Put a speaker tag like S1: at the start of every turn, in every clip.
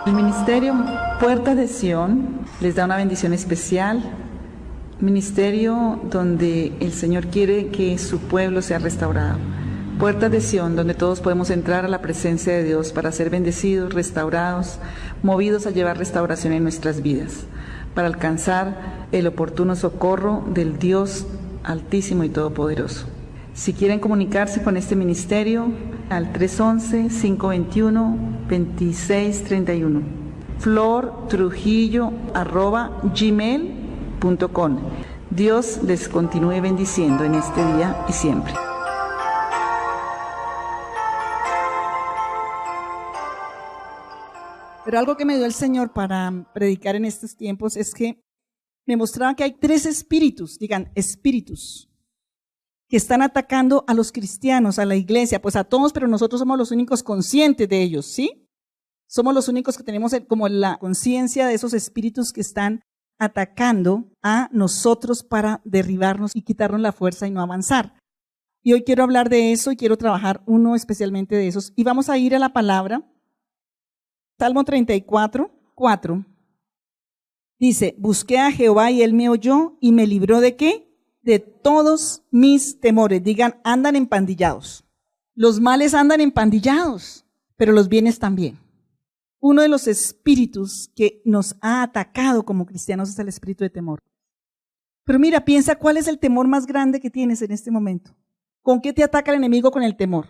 S1: El ministerio Puertas de Sion les da una bendición especial. Ministerio donde el Señor quiere que su pueblo sea restaurado. Puertas de Sion, donde todos podemos entrar a la presencia de Dios para ser bendecidos, restaurados, movidos a llevar restauración en nuestras vidas, para alcanzar el oportuno socorro del Dios Altísimo y Todopoderoso. Si quieren comunicarse con este ministerio, al 311-521-2631, flortrujillo@gmail.com. Dios les continúe bendiciendo en este día y siempre.
S2: Pero algo que me dio el Señor para predicar en estos tiempos es que me mostraba que hay 3 espíritus, digan espíritus, que están atacando a los cristianos, a la iglesia, pues a todos, pero nosotros somos los únicos conscientes de ellos, ¿sí? Somos los únicos que tenemos como la conciencia de esos espíritus que están atacando a nosotros para derribarnos y quitarnos la fuerza y no avanzar. Y hoy quiero hablar de eso y quiero trabajar uno especialmente de esos. Y vamos a ir a la palabra. Salmo 34, 4. Dice, busqué a Jehová y él me oyó y me libró ¿de qué? De todos mis temores. Digan, andan empandillados. Los males andan empandillados, pero los bienes también. Uno de los espíritus que nos ha atacado como cristianos es el espíritu de temor. Pero mira, piensa cuál es el temor más grande que tienes en este momento. ¿Con qué te ataca el enemigo con el temor?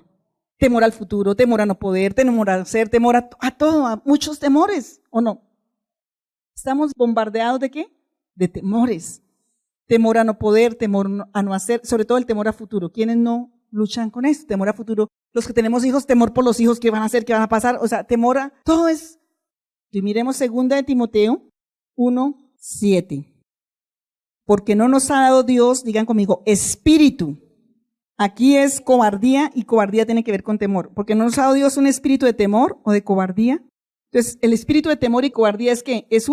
S2: Temor al futuro, temor a no poder, temor a ser, temor a todo, a muchos temores, ¿o no? ¿Estamos bombardeados de qué? De temores. Temor a no poder, temor a no hacer, sobre todo el temor a futuro. ¿Quiénes no luchan con eso? Temor a futuro. Los que tenemos hijos, temor por los hijos, ¿qué van a hacer? ¿Qué van a pasar? O sea, temor a todo es. Y miremos 2 de Timoteo 1, 7. Porque no nos ha dado Dios, digan conmigo, espíritu. Aquí es cobardía y cobardía tiene que ver con temor. Porque no nos ha dado Dios un espíritu de temor o de cobardía. Entonces, el espíritu de temor y cobardía es que es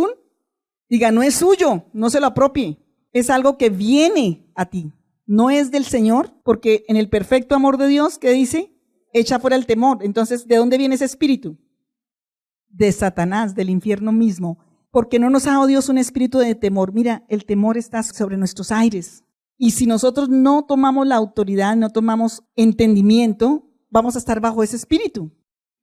S2: diga, no es suyo, no se lo apropie. Es algo que viene a ti. No es del Señor, porque en el perfecto amor de Dios, ¿qué dice? Echa fuera el temor. Entonces, ¿de dónde viene ese espíritu? De Satanás, del infierno mismo. Porque no nos ha dado Dios un espíritu de temor. Mira, el temor está sobre nuestros aires. Y si nosotros no tomamos la autoridad, no tomamos entendimiento, vamos a estar bajo ese espíritu.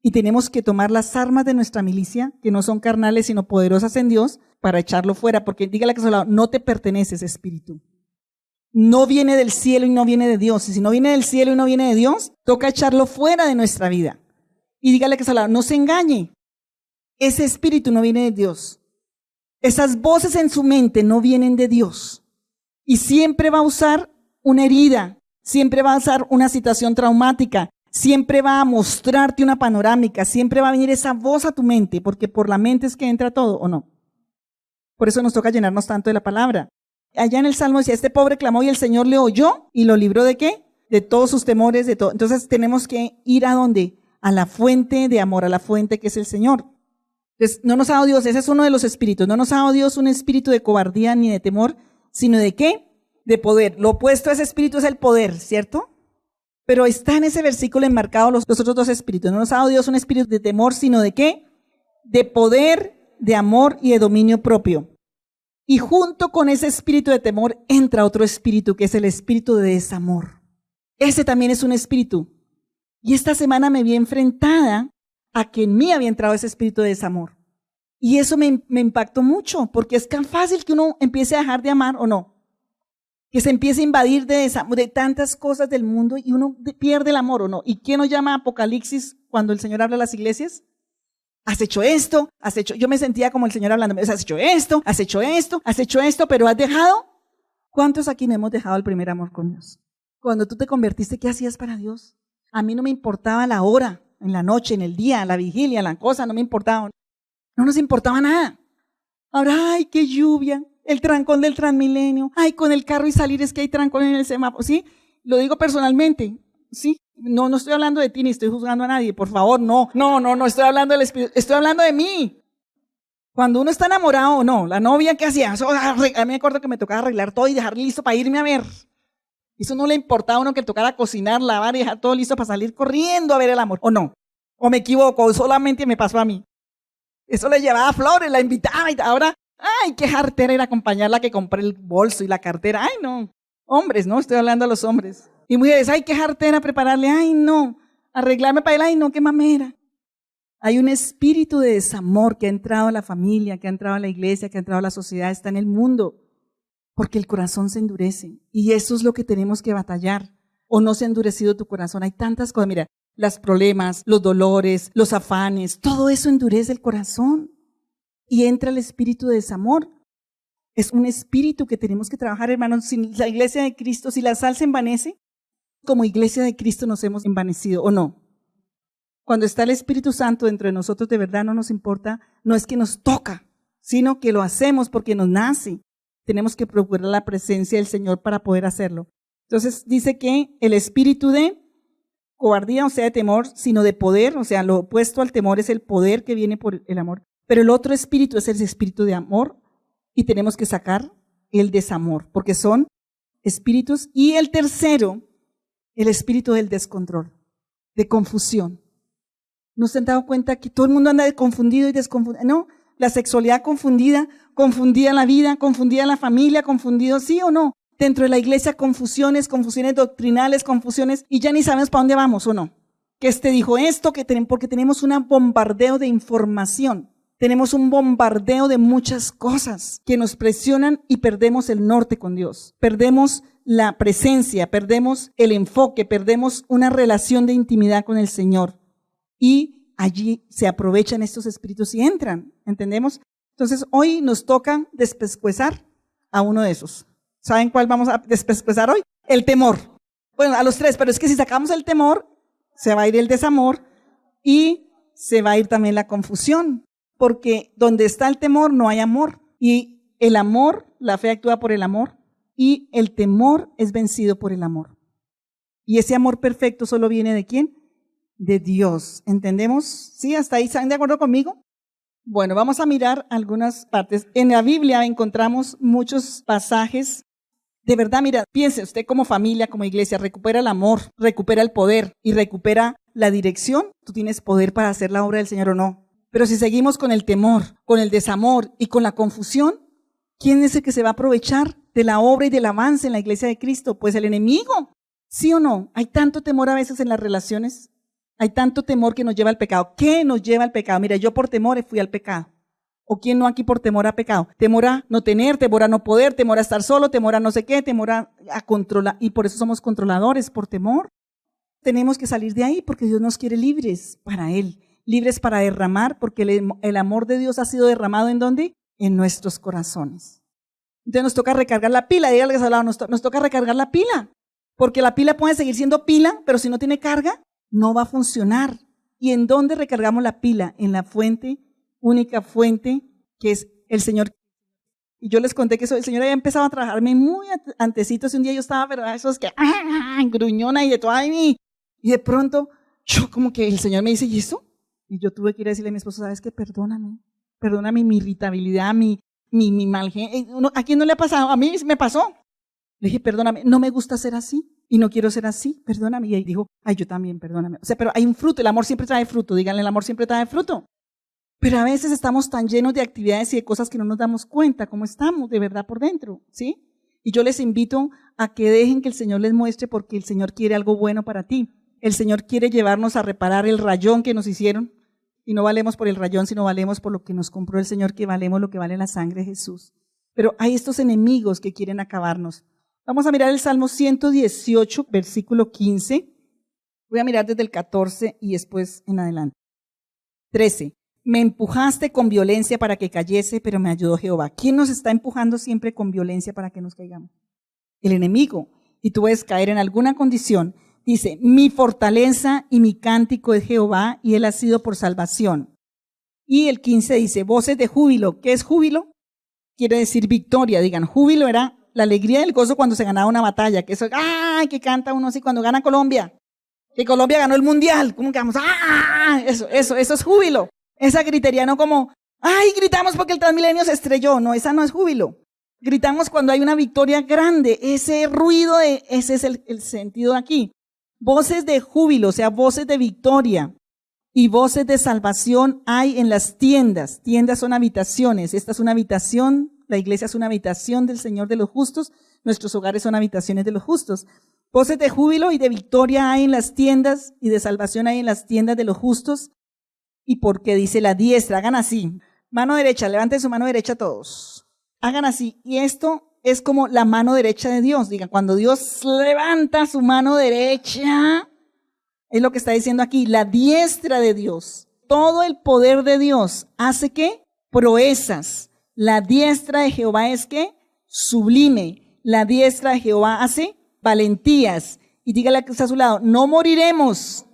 S2: Y tenemos que tomar las armas de nuestra milicia, que no son carnales, sino poderosas en Dios, para echarlo fuera. Porque dígale que a su lado, no te pertenece ese espíritu. No viene del cielo y no viene de Dios. Y si no viene del cielo y no viene de Dios, toca echarlo fuera de nuestra vida. Y dígale que a su lado, no se engañe. Ese espíritu no viene de Dios. Esas voces en su mente no vienen de Dios. Y siempre va a usar una herida, siempre va a usar una situación traumática, siempre va a mostrarte una panorámica, siempre va a venir esa voz a tu mente, porque por la mente es que entra todo, ¿o no? Por eso nos toca llenarnos tanto de la palabra. Allá en el Salmo decía, este pobre clamó y el Señor le oyó y lo libró ¿de qué? De todos sus temores, de todo. Entonces tenemos que ir ¿a dónde? A la fuente de amor, a la fuente que es el Señor. Entonces no nos ha dado Dios, ese es uno de los espíritus, no nos ha dado Dios un espíritu de cobardía ni de temor, sino ¿de qué? De poder. Lo opuesto a ese espíritu es el poder, ¿cierto? Pero está en ese versículo enmarcado los otros 2 espíritus. No nos ha dado Dios un espíritu de temor, sino ¿de qué? De poder, de amor y de dominio propio. Y junto con ese espíritu de temor entra otro espíritu, que es el espíritu de desamor. Ese también es un espíritu. Y esta semana me vi enfrentada a que en mí había entrado ese espíritu de desamor. Y eso me impactó mucho, porque es tan fácil que uno empiece a dejar de amar o no. Que se empiece a invadir de tantas cosas del mundo y uno pierde el amor o no. ¿Y quién nos llama Apocalipsis cuando el Señor habla a las iglesias? Has hecho esto, has hecho. Yo me sentía como el Señor hablando. Has hecho esto, has hecho esto, has hecho esto, pero has dejado. ¿Cuántos aquí no hemos dejado el primer amor con Dios? Cuando tú te convertiste, ¿qué hacías para Dios? A mí no me importaba la hora, en la noche, en el día, la vigilia, la cosa, no me importaba. No nos importaba nada. Ahora, ay, qué lluvia, el trancón del Transmilenio, ay, con el carro y salir es que hay trancón en el semáforo, ¿sí? Lo digo personalmente, ¿sí? No estoy hablando de ti ni estoy juzgando a nadie, por favor, no estoy hablando del Espíritu, estoy hablando de mí. Cuando uno está enamorado o no, la novia, ¿qué hacía? A mí me acuerdo que me tocaba arreglar todo y dejar listo para irme a ver. Eso no le importaba a uno que tocara cocinar, lavar y dejar todo listo para salir corriendo a ver el amor, ¿o no? ¿O me equivoco? ¿O solamente me pasó a mí? Eso le llevaba flores, la invitaba y ahora, ay, qué jartera era acompañarla que compré el bolso y la cartera. Ay, no. Hombres, ¿no? Estoy hablando a los hombres. Y mujeres, ay, qué jartera prepararle. Ay, no. Arreglarme para él. Ay, no, qué mamera. Hay un espíritu de desamor que ha entrado a la familia, que ha entrado a la iglesia, que ha entrado a la sociedad, está en el mundo. Porque el corazón se endurece. Y eso es lo que tenemos que batallar. ¿O no se ha endurecido tu corazón? Hay tantas cosas. Mira, los problemas, los dolores, los afanes, todo eso endurece el corazón. Y entra el espíritu de desamor. Es un espíritu que tenemos que trabajar, hermanos. Si la iglesia de Cristo, si la sal se envanece, como iglesia de Cristo nos hemos envanecido, ¿o no? Cuando está el Espíritu Santo dentro de nosotros, de verdad no nos importa, no es que nos toca, sino que lo hacemos porque nos nace. Tenemos que procurar la presencia del Señor para poder hacerlo. Entonces dice que el espíritu de cobardía, o sea, de temor, sino de poder, o sea, lo opuesto al temor es el poder que viene por el amor. Pero el otro espíritu es el espíritu de amor y tenemos que sacar el desamor, porque son espíritus. Y el tercero, el espíritu del descontrol, de confusión. ¿No se han dado cuenta que todo el mundo anda confundido y desconfundido? No, la sexualidad confundida, confundida en la vida, confundida en la familia, confundido, ¿sí o no? Dentro de la iglesia confusiones doctrinales, confusiones, y ya ni sabemos para dónde vamos, ¿o no? Que dijo esto, porque tenemos un bombardeo de información. Tenemos un bombardeo de muchas cosas que nos presionan y perdemos el norte con Dios. Perdemos la presencia, perdemos el enfoque, perdemos una relación de intimidad con el Señor. Y allí se aprovechan estos espíritus y entran, ¿entendemos? Entonces hoy nos toca despescuezar a uno de esos. ¿Saben cuál vamos a despescuezar hoy? El temor. Bueno, a los tres, pero es que si sacamos el temor, se va a ir el desamor y se va a ir también la confusión. Porque donde está el temor no hay amor. Y el amor, la fe actúa por el amor. Y el temor es vencido por el amor. Y ese amor perfecto solo viene ¿de quién? De Dios. ¿Entendemos? ¿Sí? ¿Hasta ahí están de acuerdo conmigo? Bueno, vamos a mirar algunas partes. En la Biblia encontramos muchos pasajes. De verdad, mira, piense usted como familia, como iglesia, recupera el amor, recupera el poder y recupera la dirección. Tú tienes poder para hacer la obra del Señor o no. Pero si seguimos con el temor, con el desamor y con la confusión, ¿quién es el que se va a aprovechar de la obra y del avance en la iglesia de Cristo? Pues el enemigo. ¿Sí o no? Hay tanto temor a veces en las relaciones. Hay tanto temor que nos lleva al pecado. ¿Qué nos lleva al pecado? Mira, yo por temor fui al pecado. ¿O quién no aquí por temor a pecado? Temor a no tener, temor a no poder, temor a estar solo, temor a no sé qué, temor a controlar. Y por eso somos controladores, por temor. Tenemos que salir de ahí porque Dios nos quiere libres para Él. Libres para derramar, porque el amor de Dios ha sido derramado ¿en dónde? En nuestros corazones. Entonces nos toca recargar la pila. Dígale que se hablaba, nos toca recargar la pila. Porque la pila puede seguir siendo pila, pero si no tiene carga, no va a funcionar. ¿Y en dónde recargamos la pila? En la fuente, única fuente, que es el Señor. Y yo les conté que el Señor había empezado a trabajarme muy antecitos. Un día yo estaba, pero esos que, gruñona y de todo. Y de pronto, yo como que el Señor me dice, ¿y eso? Y yo tuve que ir a decirle a mi esposo, ¿sabes qué? Perdóname mi irritabilidad, mi mal genio. ¿A quién no le ha pasado? A mí me pasó. Le dije, perdóname, no me gusta ser así y no quiero ser así, perdóname. Y él dijo, ay, yo también, perdóname. O sea, pero hay un fruto, el amor siempre trae fruto, díganle, el amor siempre trae fruto. Pero a veces estamos tan llenos de actividades y de cosas que no nos damos cuenta cómo estamos de verdad por dentro, ¿sí? Y yo les invito a que dejen que el Señor les muestre porque el Señor quiere algo bueno para ti. El Señor quiere llevarnos a reparar el rayón que nos hicieron. Y no valemos por el rayón, sino valemos por lo que nos compró el Señor, que valemos lo que vale la sangre de Jesús. Pero hay estos enemigos que quieren acabarnos. Vamos a mirar el Salmo 118, versículo 15. Voy a mirar desde el 14 y después en adelante. 13. Me empujaste con violencia para que cayese, pero me ayudó Jehová. ¿Quién nos está empujando siempre con violencia para que nos caigamos? El enemigo. Y tú puedes caer en alguna condición. Dice, mi fortaleza y mi cántico es Jehová, y Él ha sido por salvación. Y el 15 dice, voces de júbilo. ¿Qué es júbilo? Quiere decir victoria. Digan, júbilo era la alegría del gozo cuando se ganaba una batalla. Que eso, ¡ay! Que canta uno así cuando gana Colombia. Que Colombia ganó el mundial. ¿Cómo que vamos? ¡Ah! Eso es júbilo. Esa gritería no como, ¡ay! Gritamos porque el Transmilenio se estrelló. No, esa no es júbilo. Gritamos cuando hay una victoria grande. Ese ruido, ese es el sentido de aquí. Voces de júbilo, o sea, voces de victoria. y voces de salvación hay en las tiendas. Tiendas son habitaciones. Esta es una habitación, la iglesia es una habitación del Señor de los justos. Nuestros hogares son habitaciones de los justos. Voces de júbilo y de victoria hay en las tiendas y de salvación hay en las tiendas de los justos. Y porque dice la diestra, hagan así. Mano derecha, levanten su mano derecha todos. Hagan así. Y esto es como la mano derecha de Dios. Digan, cuando Dios levanta su mano derecha, es lo que está diciendo aquí, la diestra de Dios. Todo el poder de Dios hace ¿qué? Proezas. La diestra de Jehová es ¿qué? Sublime. La diestra de Jehová hace valentías. Y dígale a que está a su lado, no moriremos,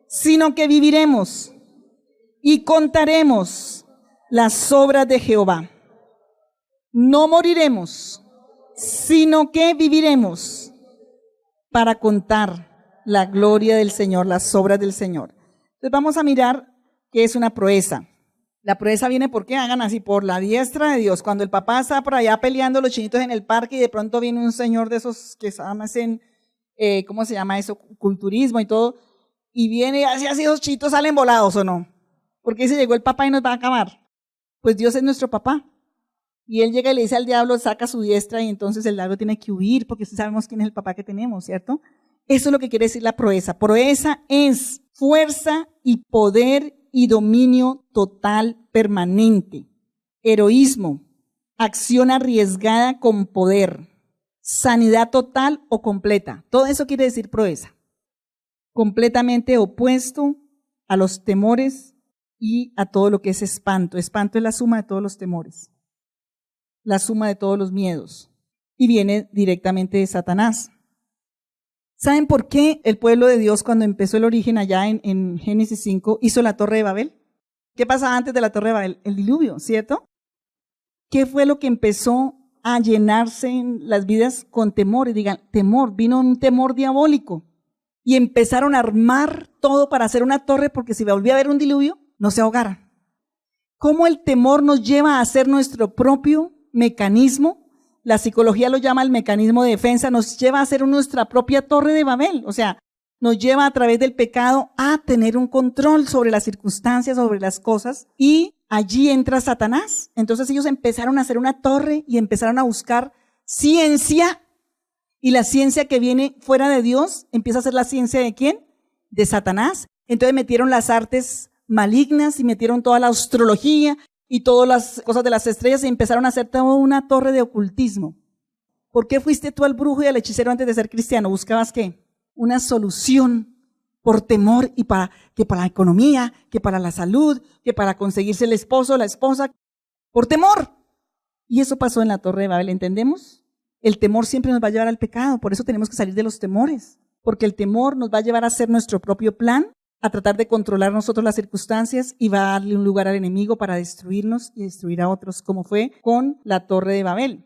S2: sino que viviremos y contaremos las obras de Jehová. No moriremos, sino que viviremos para contar la gloria del Señor, las obras del Señor. Entonces vamos a mirar qué es una proeza. La proeza viene ¿por qué? Hagan así, por la diestra de Dios. Cuando el papá está por allá peleando los chinitos en el parque y de pronto viene un señor de esos que hacen, ¿cómo se llama eso? Culturismo y todo. Y viene así esos chinitos salen volados ¿o no? Porque se llegó el papá y nos va a acabar. Pues Dios es nuestro papá. Y él llega y le dice al diablo, saca su diestra y entonces el diablo tiene que huir porque sabemos quién es el papá que tenemos, ¿cierto? Eso es lo que quiere decir la proeza. Proeza es fuerza y poder y dominio total permanente. Heroísmo, acción arriesgada con poder, sanidad total o completa. Todo eso quiere decir proeza. Completamente opuesto a los temores y a todo lo que es espanto. Espanto es la suma de todos los temores, la suma de todos los miedos. Y viene directamente de Satanás. ¿Saben por qué el pueblo de Dios, cuando empezó el origen allá en Génesis 5, hizo la Torre de Babel? ¿Qué pasaba antes de la Torre de Babel? El diluvio, ¿cierto? ¿Qué fue lo que empezó a llenarse en las vidas con temor? Y digan, temor, vino un temor diabólico. Y empezaron a armar todo para hacer una torre porque si volvía a haber un diluvio, no se ahogara. ¿Cómo el temor nos lleva a hacer nuestro propio mecanismo? La psicología lo llama el mecanismo de defensa, nos lleva a hacer nuestra propia torre de Babel, o sea, nos lleva a través del pecado a tener un control sobre las circunstancias, sobre las cosas, y allí entra Satanás. Entonces ellos empezaron a hacer una torre y empezaron a buscar ciencia, y la ciencia que viene fuera de Dios empieza a ser la ciencia ¿de quién? De Satanás. Entonces metieron las artes malignas y metieron toda la astrología y todas las cosas de las estrellas y empezaron a hacer toda una torre de ocultismo. ¿Por qué fuiste tú al brujo y al hechicero antes de ser cristiano? ¿Buscabas qué? Una solución por temor y que para la economía, que para la salud, que para conseguirse el esposo, la esposa, por temor. Y eso pasó en la Torre de Babel, ¿entendemos? El temor siempre nos va a llevar al pecado, por eso tenemos que salir de los temores, porque el temor nos va a llevar a hacer nuestro propio plan, a tratar de controlar nosotros las circunstancias y va a darle un lugar al enemigo para destruirnos y destruir a otros, como fue con la Torre de Babel.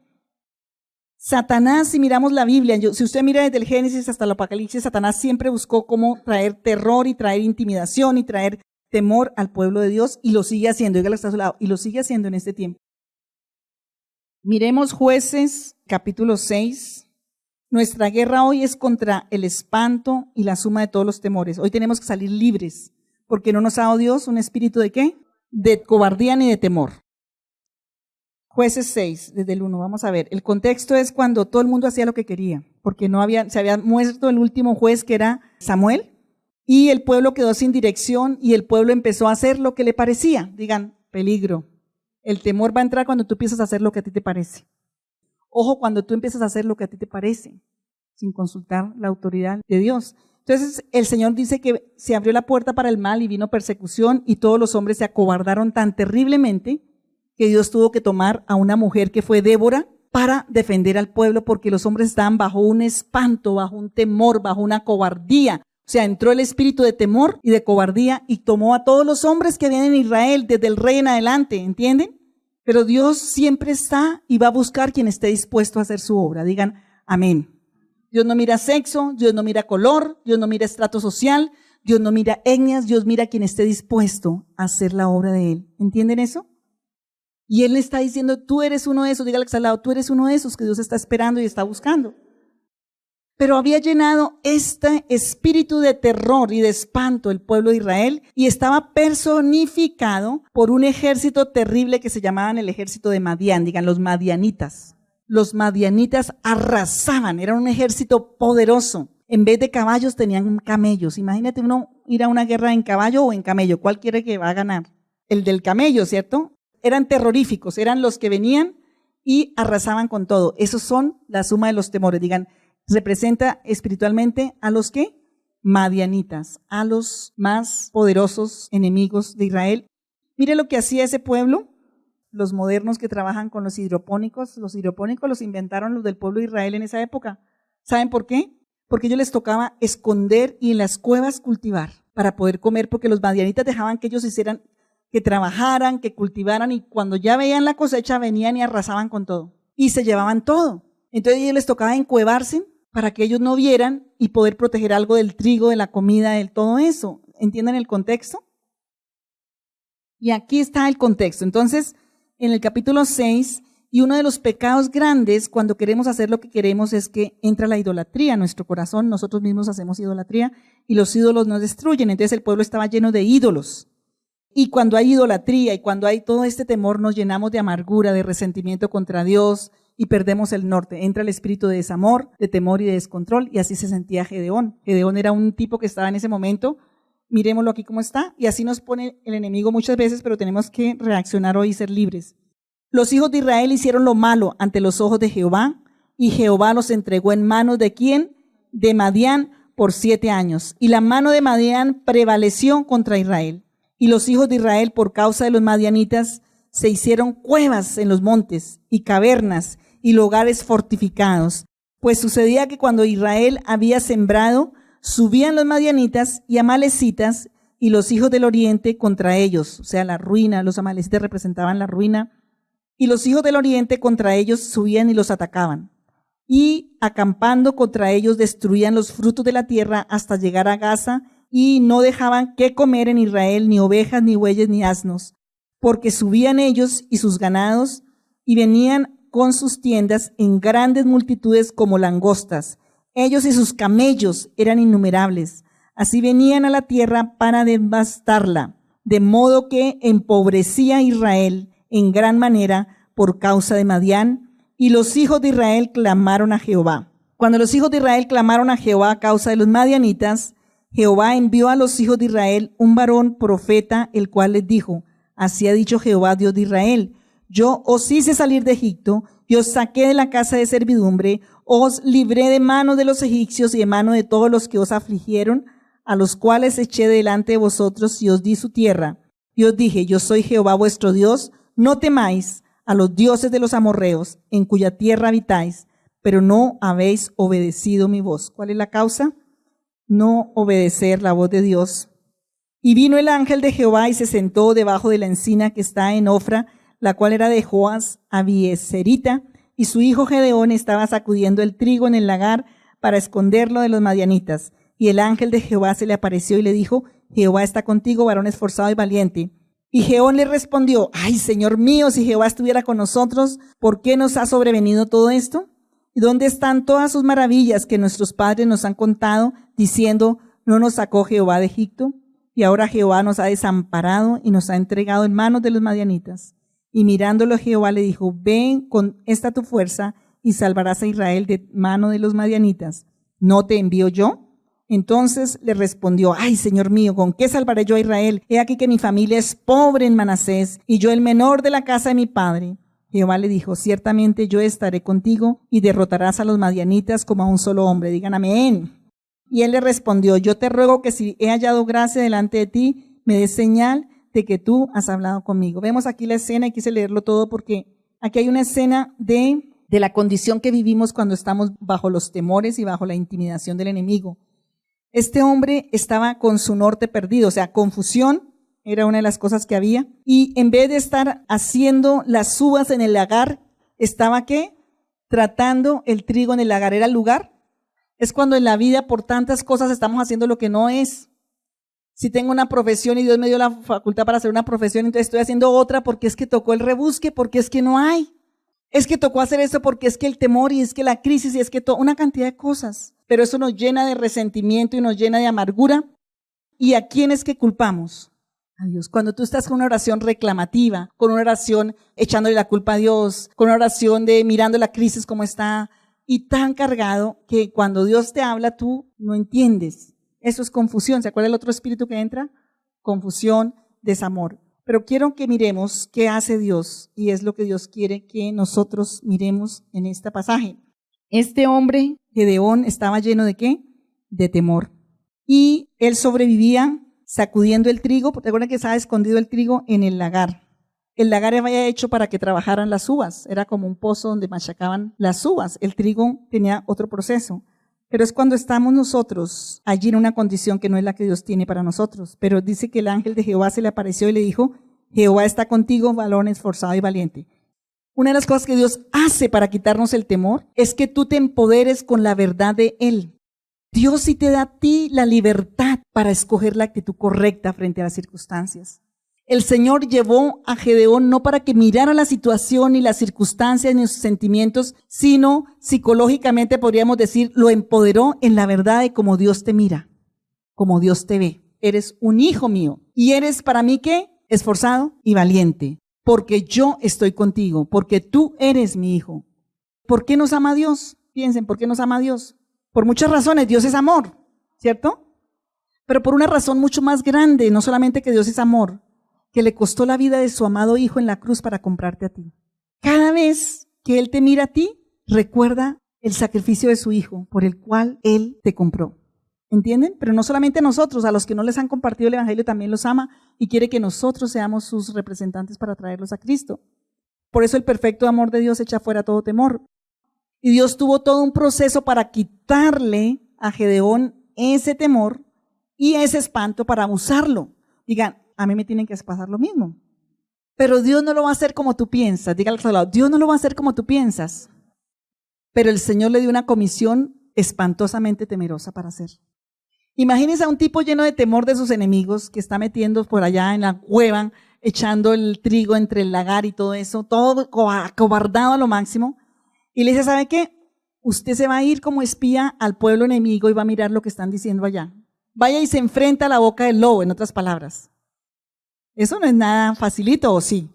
S2: Satanás, si miramos la Biblia, si usted mira desde el Génesis hasta el Apocalipsis, Satanás siempre buscó cómo traer terror y traer intimidación y traer temor al pueblo de Dios y lo sigue haciendo, dígale está a su lado, y lo sigue haciendo en este tiempo. Miremos Jueces, capítulo 6. Nuestra guerra hoy es contra el espanto y la suma de todos los temores. Hoy tenemos que salir libres, porque no nos ha dado Dios un espíritu ¿de qué? De cobardía ni de temor. Jueces 6, desde el 1, vamos a ver. El contexto es cuando todo el mundo hacía lo que quería, porque se había muerto el último juez que era Samuel, y el pueblo quedó sin dirección y el pueblo empezó a hacer lo que le parecía. Digan, peligro. El temor va a entrar cuando tú empiezas a hacer lo que a ti te parece. Ojo cuando tú empiezas a hacer lo que a ti te parece, sin consultar la autoridad de Dios. Entonces el Señor dice que se abrió la puerta para el mal y vino persecución y todos los hombres se acobardaron tan terriblemente que Dios tuvo que tomar a una mujer que fue Débora para defender al pueblo porque los hombres estaban bajo un espanto, bajo un temor, bajo una cobardía. O sea, entró el espíritu de temor y de cobardía y tomó a todos los hombres que habían en Israel desde el rey en adelante, ¿entienden? Pero Dios siempre está y va a buscar quien esté dispuesto a hacer su obra. Digan, amén. Dios no mira sexo, Dios no mira color, Dios no mira estrato social, Dios no mira etnias, Dios mira quien esté dispuesto a hacer la obra de Él. ¿Entienden eso? Y Él le está diciendo, tú eres uno de esos, dígale que está al lado, tú eres uno de esos que Dios está esperando y está buscando. pero había llenado este espíritu de terror y de espanto el pueblo de Israel y estaba personificado por un ejército terrible que se llamaban el ejército de Madián, digan los madianitas. Los madianitas arrasaban, era un ejército poderoso. En vez de caballos tenían camellos. Imagínate uno ir a una guerra en caballo o en camello. ¿Cuál quiere que va a ganar? El del camello, ¿cierto? Eran terroríficos, eran los que venían y arrasaban con todo. Esos son la suma de los temores. Digan, representa espiritualmente a los que madianitas, a los más poderosos enemigos de Israel. Mire lo que hacía ese pueblo. Los modernos que trabajan con los hidropónicos los inventaron los del pueblo de Israel en esa época. ¿Saben por qué? Porque a ellos les tocaba esconder y en las cuevas cultivar para poder comer, porque los madianitas dejaban que ellos hicieran, que trabajaran, que cultivaran, y cuando ya veían la cosecha venían y arrasaban con todo y se llevaban todo. Entonces a ellos les tocaba encuevarse para que ellos no vieran y poder proteger algo del trigo, de la comida, de todo eso. ¿Entienden el contexto? Y aquí está el contexto. Entonces, en el capítulo 6, y uno de los pecados grandes cuando queremos hacer lo que queremos es que entra la idolatría en nuestro corazón. Nosotros mismos hacemos idolatría y los ídolos nos destruyen. Entonces el pueblo estaba lleno de ídolos. Y cuando hay idolatría y cuando hay todo este temor, nos llenamos de amargura, de resentimiento contra Dios y perdemos el norte. Entra el espíritu de desamor, de temor y de descontrol, y así se sentía Gedeón. Gedeón era un tipo que estaba en ese momento. Miremoslo aquí cómo está, y así nos pone el enemigo muchas veces, pero tenemos que reaccionar hoy y ser libres. Los hijos de Israel hicieron lo malo ante los ojos de Jehová, y Jehová los entregó en manos de ¿quién? De Madián por 7 años. Y la mano de Madián prevaleció contra Israel. Y los hijos de Israel, por causa de los madianitas, se hicieron cuevas en los montes y cavernas y lugares fortificados. Pues sucedía que cuando Israel había sembrado, subían los madianitas y amalecitas y los hijos del oriente contra ellos. O sea, la ruina, los amalecitas representaban la ruina. Y los hijos del oriente contra ellos subían y los atacaban. Y acampando contra ellos destruían los frutos de la tierra hasta llegar a Gaza, y no dejaban qué comer en Israel, ni ovejas, ni bueyes, ni asnos, porque subían ellos y sus ganados, y venían con sus tiendas en grandes multitudes como langostas. Ellos y sus camellos eran innumerables. Así venían a la tierra para devastarla, de modo que empobrecía a Israel en gran manera por causa de Madián, y los hijos de Israel clamaron a Jehová. Cuando los hijos de Israel clamaron a Jehová a causa de los madianitas, Jehová envió a los hijos de Israel un varón profeta, el cual les dijo, así ha dicho Jehová, Dios de Israel, yo os hice salir de Egipto, y os saqué de la casa de servidumbre, os libré de manos de los egipcios y de mano de todos los que os afligieron, a los cuales eché delante de vosotros y os di su tierra. Y os dije, yo soy Jehová vuestro Dios, no temáis a los dioses de los amorreos, en cuya tierra habitáis, pero no habéis obedecido mi voz. ¿Cuál es la causa? No obedecer la voz de Dios. Y vino el ángel de Jehová y se sentó debajo de la encina que está en Ofra, la cual era de Joas Abieserita, y su hijo Gedeón estaba sacudiendo el trigo en el lagar para esconderlo de los madianitas. Y el ángel de Jehová se le apareció y le dijo, Jehová está contigo, varón esforzado y valiente. Y Gedeón le respondió, ay, Señor mío, si Jehová estuviera con nosotros, ¿por qué nos ha sobrevenido todo esto? ¿Y dónde están todas sus maravillas que nuestros padres nos han contado, diciendo, no nos sacó Jehová de Egipto? Y ahora Jehová nos ha desamparado y nos ha entregado en manos de los madianitas. Y mirándolo Jehová le dijo, ven con esta tu fuerza y salvarás a Israel de mano de los madianitas. ¿No te envío yo? Entonces le respondió, ay, Señor mío, ¿con qué salvaré yo a Israel? He aquí que mi familia es pobre en Manasés y yo el menor de la casa de mi padre. Jehová le dijo, ciertamente yo estaré contigo y derrotarás a los madianitas como a un solo hombre. Digan amén. Y él le respondió, yo te ruego que si he hallado gracia delante de ti, me des señal de que tú has hablado conmigo. Vemos aquí la escena y quise leerlo todo porque aquí hay una escena de la condición que vivimos cuando estamos bajo los temores y bajo la intimidación del enemigo. Este hombre estaba con su norte perdido, o sea, confusión era una de las cosas que había. Y en vez de estar haciendo las uvas en el lagar, estaba ¿qué? Tratando el trigo en el lagar. ¿Era el lugar? Es cuando en la vida por tantas cosas estamos haciendo lo que no es. Si tengo una profesión y Dios me dio la facultad para hacer una profesión, entonces estoy haciendo otra porque es que tocó el rebusque, porque es que no hay. Es que tocó hacer esto porque es que el temor y es que la crisis y es que una cantidad de cosas. Pero eso nos llena de resentimiento y nos llena de amargura. ¿Y a quién es que culpamos? A Dios. Cuando tú estás con una oración reclamativa, con una oración echándole la culpa a Dios, con una oración de mirando la crisis como está y tan cargado que cuando Dios te habla tú no entiendes. Eso es confusión. ¿Se acuerda el otro espíritu que entra? Confusión, desamor. Pero quiero que miremos qué hace Dios y es lo que Dios quiere que nosotros miremos en este pasaje. Este hombre, Gedeón, estaba lleno ¿de qué? De temor. Y él sobrevivía sacudiendo el trigo. Recuerden que estaba escondido el trigo en el lagar. El lagar había hecho para que trabajaran las uvas. Era como un pozo donde machacaban las uvas. El trigo tenía otro proceso. Pero es cuando estamos nosotros allí en una condición que no es la que Dios tiene para nosotros. Pero dice que el ángel de Jehová se le apareció y le dijo, Jehová está contigo, varón esforzado y valiente. Una de las cosas que Dios hace para quitarnos el temor es que tú te empoderes con la verdad de Él. Dios sí te da a ti la libertad para escoger la actitud correcta frente a las circunstancias. El Señor llevó a Gedeón no para que mirara la situación ni las circunstancias ni sus sentimientos, sino psicológicamente podríamos decir, lo empoderó en la verdad de cómo Dios te mira, como Dios te ve. Eres un hijo mío y eres para mí ¿qué? Esforzado y valiente, porque yo estoy contigo, porque tú eres mi hijo. ¿Por qué nos ama Dios? Piensen, ¿por qué nos ama Dios? Por muchas razones, Dios es amor, ¿cierto? Pero por una razón mucho más grande, no solamente que Dios es amor, que le costó la vida de su amado hijo en la cruz para comprarte a ti. Cada vez que Él te mira a ti, recuerda el sacrificio de su hijo por el cual Él te compró. ¿Entienden? Pero no solamente nosotros, a los que no les han compartido el evangelio también los ama y quiere que nosotros seamos sus representantes para traerlos a Cristo. Por eso el perfecto amor de Dios echa fuera todo temor. Y Dios tuvo todo un proceso para quitarle a Gedeón ese temor y ese espanto para usarlo. Digan, a mí me tienen que pasar lo mismo. Pero Dios no lo va a hacer como tú piensas. Dígale al otro lado, Dios no lo va a hacer como tú piensas. Pero el Señor le dio una comisión espantosamente temerosa para hacer. Imagínense a un tipo lleno de temor de sus enemigos que está metiendo por allá en la cueva, echando el trigo entre el lagar y todo eso, todo acobardado a lo máximo. Y le dice, ¿sabe qué? Usted se va a ir como espía al pueblo enemigo y va a mirar lo que están diciendo allá. Vaya y se enfrenta a la boca del lobo, en otras palabras. Eso no es nada facilito, ¿o sí?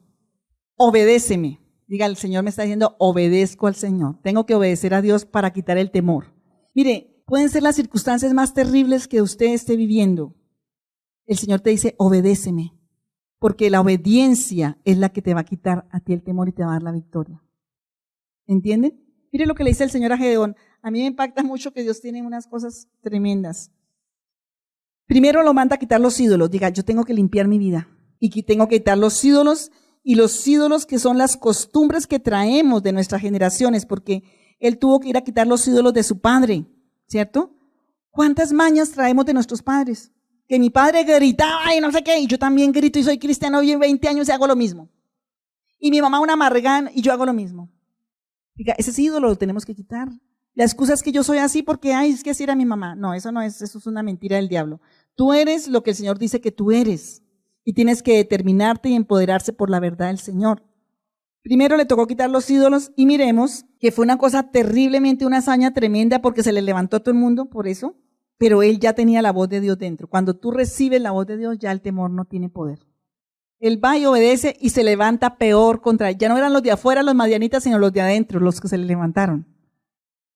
S2: Obedéceme. Diga, el Señor me está diciendo, obedezco al Señor. Tengo que obedecer a Dios para quitar el temor. Mire, pueden ser las circunstancias más terribles que usted esté viviendo. El Señor te dice, obedéceme. Porque la obediencia es la que te va a quitar a ti el temor y te va a dar la victoria. ¿Entienden? Mire lo que le dice el Señor a Gedeón. A mí me impacta mucho que Dios tiene unas cosas tremendas. Primero lo manda a quitar los ídolos. Diga, yo tengo que limpiar mi vida. Y que tengo que quitar los ídolos, y los ídolos que son las costumbres que traemos de nuestras generaciones, porque él tuvo que ir a quitar los ídolos de su padre, ¿cierto? ¿Cuántas mañas traemos de nuestros padres? Que mi padre gritaba y no sé qué, y yo también grito y soy cristiano y en 20 años y hago lo mismo. Y mi mamá una amargana y yo hago lo mismo. Diga, ese ídolo lo tenemos que quitar. La excusa es que yo soy así porque, ay, es que así era mi mamá. No, eso no es, eso es una mentira del diablo. Tú eres lo que el Señor dice que tú eres. Y tienes que determinarte y empoderarse por la verdad del Señor. Primero le tocó quitar los ídolos y miremos que fue una cosa terriblemente, una hazaña tremenda porque se le levantó a todo el mundo por eso, pero él ya tenía la voz de Dios dentro. Cuando tú recibes la voz de Dios, ya el temor no tiene poder. Él va y obedece y se levanta peor contra él. Ya no eran los de afuera los madianitas, sino los de adentro, los que se le levantaron.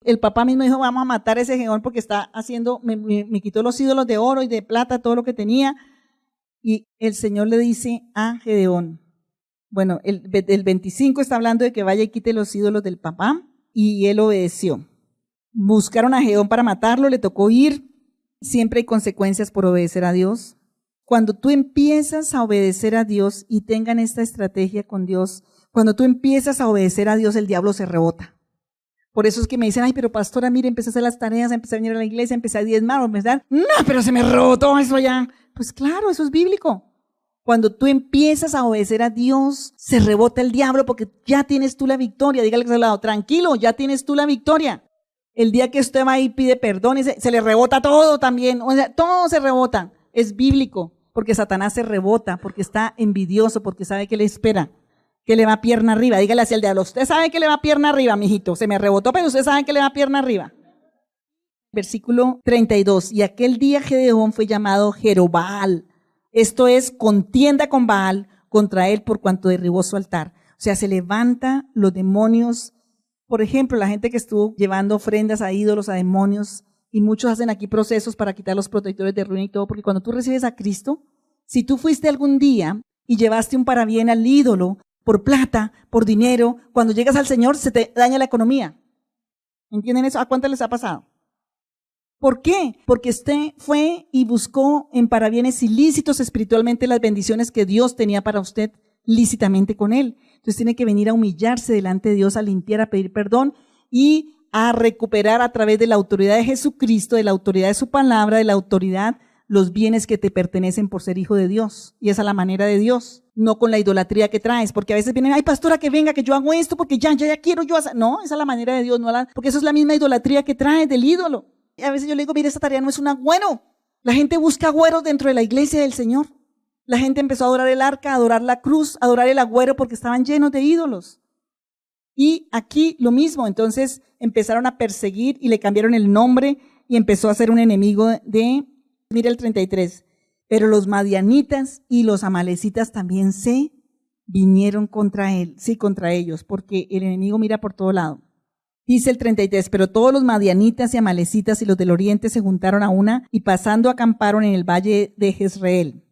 S2: El papá mismo dijo, vamos a matar a ese Gedeón porque está haciendo, me quitó los ídolos de oro y de plata, todo lo que tenía. Y el Señor le dice a Gedeón, bueno, el 25 está hablando de que vaya y quite los ídolos del papá, y él obedeció. Buscaron a Gedeón para matarlo, le tocó ir. Siempre hay consecuencias por obedecer a Dios. Cuando tú empiezas a obedecer a Dios y tengan esta estrategia con Dios, cuando tú empiezas a obedecer a Dios, el diablo se rebota. Por eso es que me dicen, ay, pero pastora, mire, empecé a hacer las tareas, empecé a venir a la iglesia, empecé a diezmar, no, pero se me rebotó eso ya. Pues claro, eso es bíblico. Cuando tú empiezas a obedecer a Dios, se rebota el diablo porque ya tienes tú la victoria. Dígale que al lado, tranquilo, ya tienes tú la victoria. El día que usted va y pide perdón, y se le rebota todo también. O sea, todo se rebota. Es bíblico, porque Satanás se rebota, porque está envidioso, porque sabe que le espera. que le va pierna arriba. Dígale hacia el diablo, usted sabe que le va pierna arriba, mijito. Se me rebotó, pero usted sabe que le va pierna arriba. Versículo 32. Y aquel día Gedeón fue llamado Jerobbaal. Esto es contienda con Baal contra él por cuanto derribó su altar. O sea, se levanta los demonios. Por ejemplo, la gente que estuvo llevando ofrendas a ídolos, a demonios, y muchos hacen aquí procesos para quitar los protectores de ruina y todo, porque cuando tú recibes a Cristo, si tú fuiste algún día y llevaste un parabién al ídolo por plata, por dinero, cuando llegas al Señor se te daña la economía. ¿Entienden eso? ¿A cuántos les ha pasado? ¿Por qué? Porque usted fue y buscó en parabienes ilícitos espiritualmente las bendiciones que Dios tenía para usted lícitamente con él. Entonces tiene que venir a humillarse delante de Dios, a limpiar, a pedir perdón y a recuperar a través de la autoridad de Jesucristo, de la autoridad de su palabra, de la autoridad, los bienes que te pertenecen por ser hijo de Dios. Y esa es la manera de Dios, no con la idolatría que traes, porque a veces vienen, ay pastora, que venga, que yo hago esto, porque ya quiero yo hacer. No, esa es la manera de Dios, porque eso es la misma idolatría que traes del ídolo. Y a veces yo le digo, mire, esta tarea no es un agüero. La gente busca agüeros dentro de la iglesia del Señor. La gente empezó a adorar el arca, a adorar la cruz, a adorar el agüero porque estaban llenos de ídolos. Y aquí lo mismo, entonces empezaron a perseguir y le cambiaron el nombre y empezó a ser un enemigo de, mira el 33, pero los madianitas y los amalecitas también se vinieron contra él, sí, contra ellos, porque el enemigo mira por todo lado. Dice el 33, pero todos los madianitas y amalecitas y los del oriente se juntaron a una y pasando acamparon en el valle de Jezreel.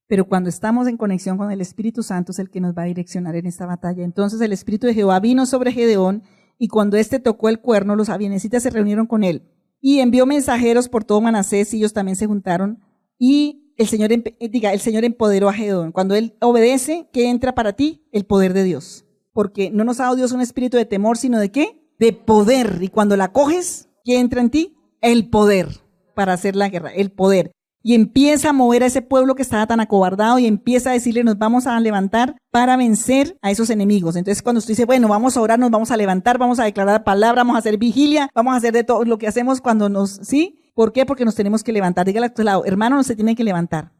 S2: Pero cuando estamos en conexión con el Espíritu Santo es el que nos va a direccionar en esta batalla. Entonces el Espíritu de Jehová vino sobre Gedeón y cuando éste tocó el cuerno, los abienesitas se reunieron con él. Y envió mensajeros por todo Manasés y ellos también se juntaron. Y el Señor empoderó a Gedeón. Cuando él obedece, ¿qué entra para ti? El poder de Dios. Porque no nos ha dado Dios un espíritu de temor, sino ¿de qué? De poder. Y cuando la coges, ¿qué entra en ti? El poder para hacer la guerra, el poder. Y empieza a mover a ese pueblo que estaba tan acobardado y empieza a decirle, nos vamos a levantar para vencer a esos enemigos. Entonces cuando usted dice, bueno, vamos a orar, nos vamos a levantar, vamos a declarar palabra, vamos a hacer vigilia, vamos a hacer de todo lo que hacemos cuando ¿sí? ¿Por qué? Porque nos tenemos que levantar. Dígale a tu lado, hermano, no se tiene que levantar.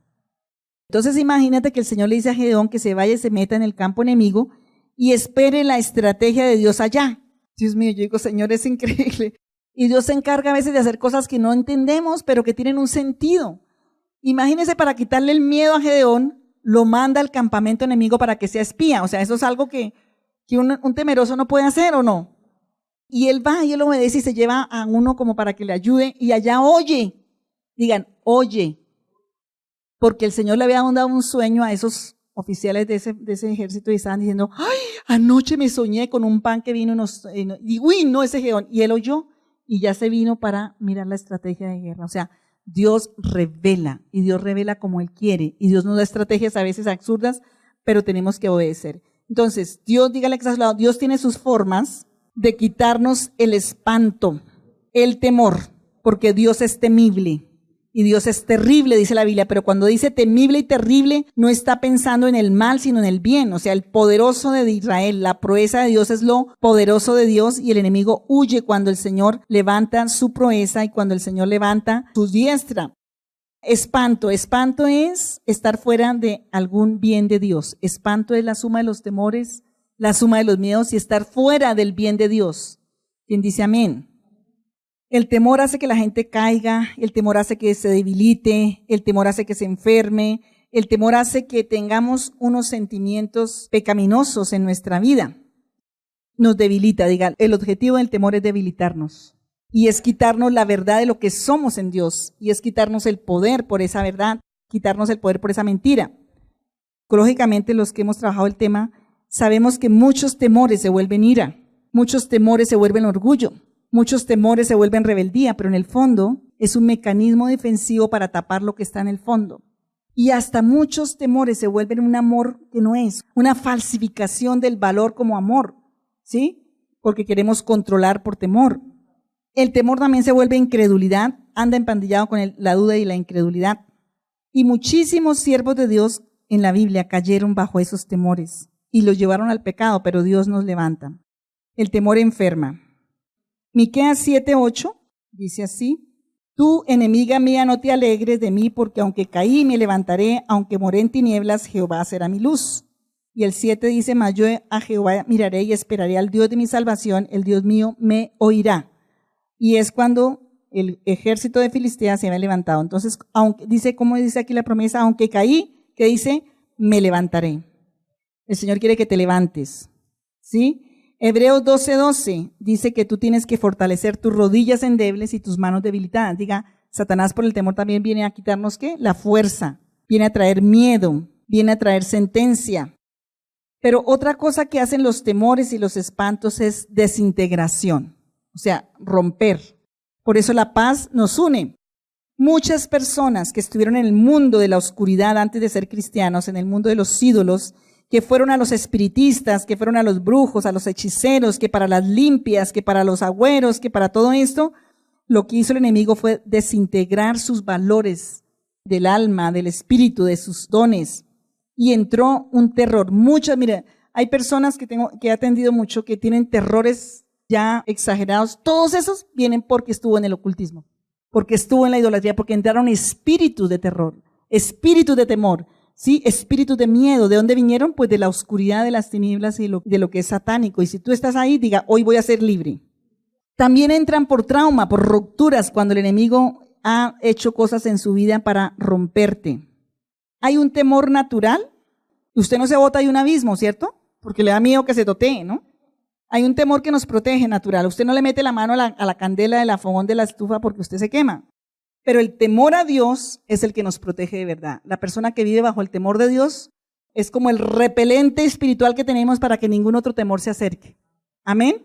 S2: Entonces imagínate que el Señor le dice a Gedeón que se vaya y se meta en el campo enemigo y espere la estrategia de Dios allá. Dios mío, yo digo, Señor, es increíble. Y Dios se encarga a veces de hacer cosas que no entendemos, pero que tienen un sentido. Imagínese, para quitarle el miedo a Gedeón, lo manda al campamento enemigo para que sea espía. O sea, eso es algo que un temeroso no puede hacer, ¿o no? Y él va y él obedece y se lleva a uno como para que le ayude y allá oye. Digan, oye. Porque el Señor le había dado un sueño a esos oficiales de ese ejército y estaban diciendo, ay, anoche me soñé con un pan que vino y uy, no, ese Gedeón. Y él oyó y ya se vino para mirar la estrategia de guerra. O sea, Dios revela y Dios revela como Él quiere y Dios nos da estrategias a veces absurdas, pero tenemos que obedecer. Entonces, Dios, dígale que está a su lado, Dios tiene sus formas de quitarnos el espanto, el temor, porque Dios es temible y Dios es terrible, dice la Biblia, pero cuando dice temible y terrible, no está pensando en el mal, sino en el bien. O sea, el poderoso de Israel, la proeza de Dios es lo poderoso de Dios y el enemigo huye cuando el Señor levanta su proeza y cuando el Señor levanta su diestra. Espanto es estar fuera de algún bien de Dios. Espanto es la suma de los temores, la suma de los miedos y estar fuera del bien de Dios. ¿Quién dice amén? El temor hace que la gente caiga, el temor hace que se debilite, el temor hace que se enferme, el temor hace que tengamos unos sentimientos pecaminosos en nuestra vida. Nos debilita, diga, el objetivo del temor es debilitarnos y es quitarnos la verdad de lo que somos en Dios y es quitarnos el poder por esa verdad, quitarnos el poder por esa mentira. Psicológicamente, los que hemos trabajado el tema, sabemos que muchos temores se vuelven ira, muchos temores se vuelven orgullo. Muchos temores se vuelven rebeldía, pero en el fondo es un mecanismo defensivo para tapar lo que está en el fondo. Y hasta muchos temores se vuelven un amor que no es, una falsificación del valor como amor, ¿sí? Porque queremos controlar por temor. El temor también se vuelve incredulidad, anda empandillado con la duda y la incredulidad. Y muchísimos siervos de Dios en la Biblia cayeron bajo esos temores y los llevaron al pecado, pero Dios nos levanta. El temor enferma. Miqueas 7:8 dice así, tú, enemiga mía, no te alegres de mí, porque aunque caí me levantaré, aunque moré en tinieblas, Jehová será mi luz. Y el 7 dice, mas yo a Jehová miraré y esperaré al Dios de mi salvación, el Dios mío me oirá. Y es cuando el ejército de Filistea se había levantado. Entonces, aunque dice, ¿cómo dice aquí la promesa? Aunque caí, ¿qué dice? Me levantaré. El Señor quiere que te levantes, ¿sí? Hebreos 12:12 dice que tú tienes que fortalecer tus rodillas endebles y tus manos debilitadas. Diga, Satanás por el temor también viene a quitarnos, ¿qué? La fuerza, viene a traer miedo, viene a traer sentencia. Pero otra cosa que hacen los temores y los espantos es desintegración, o sea, romper. Por eso la paz nos une. Muchas personas que estuvieron en el mundo de la oscuridad antes de ser cristianos, en el mundo de los ídolos, que fueron a los espiritistas, que fueron a los brujos, a los hechiceros, que para las limpias, que para los agüeros, que para todo esto, lo que hizo el enemigo fue desintegrar sus valores del alma, del espíritu, de sus dones. Y entró un terror. Mira, hay personas que he atendido mucho que tienen terrores ya exagerados. Todos esos vienen porque estuvo en el ocultismo, porque estuvo en la idolatría, porque entraron espíritus de terror, espíritus de temor, ¿sí? Espíritus de miedo. ¿De dónde vinieron? Pues de la oscuridad, de las tinieblas y de lo que es satánico. Y si tú estás ahí, diga, hoy voy a ser libre. También entran por trauma, por rupturas, cuando el enemigo ha hecho cosas en su vida para romperte. Hay un temor natural. Usted no se bota de un abismo, ¿cierto? Porque le da miedo que se totee, ¿no? Hay un temor que nos protege natural. Usted no le mete la mano a la candela del fogón de la estufa porque usted se quema. Pero el temor a Dios es el que nos protege de verdad. La persona que vive bajo el temor de Dios es como el repelente espiritual que tenemos para que ningún otro temor se acerque. Amén.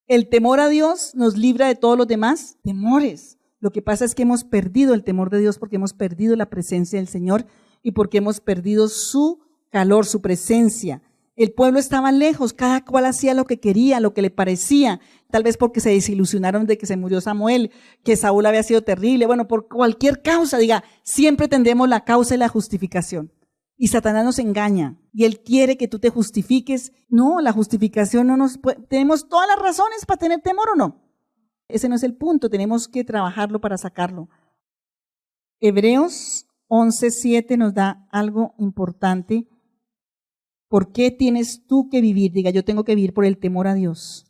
S2: El temor a Dios nos libra de todos los demás temores. Lo que pasa es que hemos perdido el temor de Dios porque hemos perdido la presencia del Señor y porque hemos perdido su calor, su presencia. El pueblo estaba lejos, cada cual hacía lo que quería, lo que le parecía, tal vez porque se desilusionaron de que se murió Samuel, que Saúl había sido terrible, bueno, por cualquier causa, diga, siempre tendremos la causa y la justificación. Y Satanás nos engaña, y él quiere que tú te justifiques. No, la justificación no nos puede, tenemos todas las razones para tener temor o no. Ese no es el punto, tenemos que trabajarlo para sacarlo. Hebreos 11:7 nos da algo importante. ¿Por qué tienes tú que vivir? Diga, yo tengo que vivir por el temor a Dios.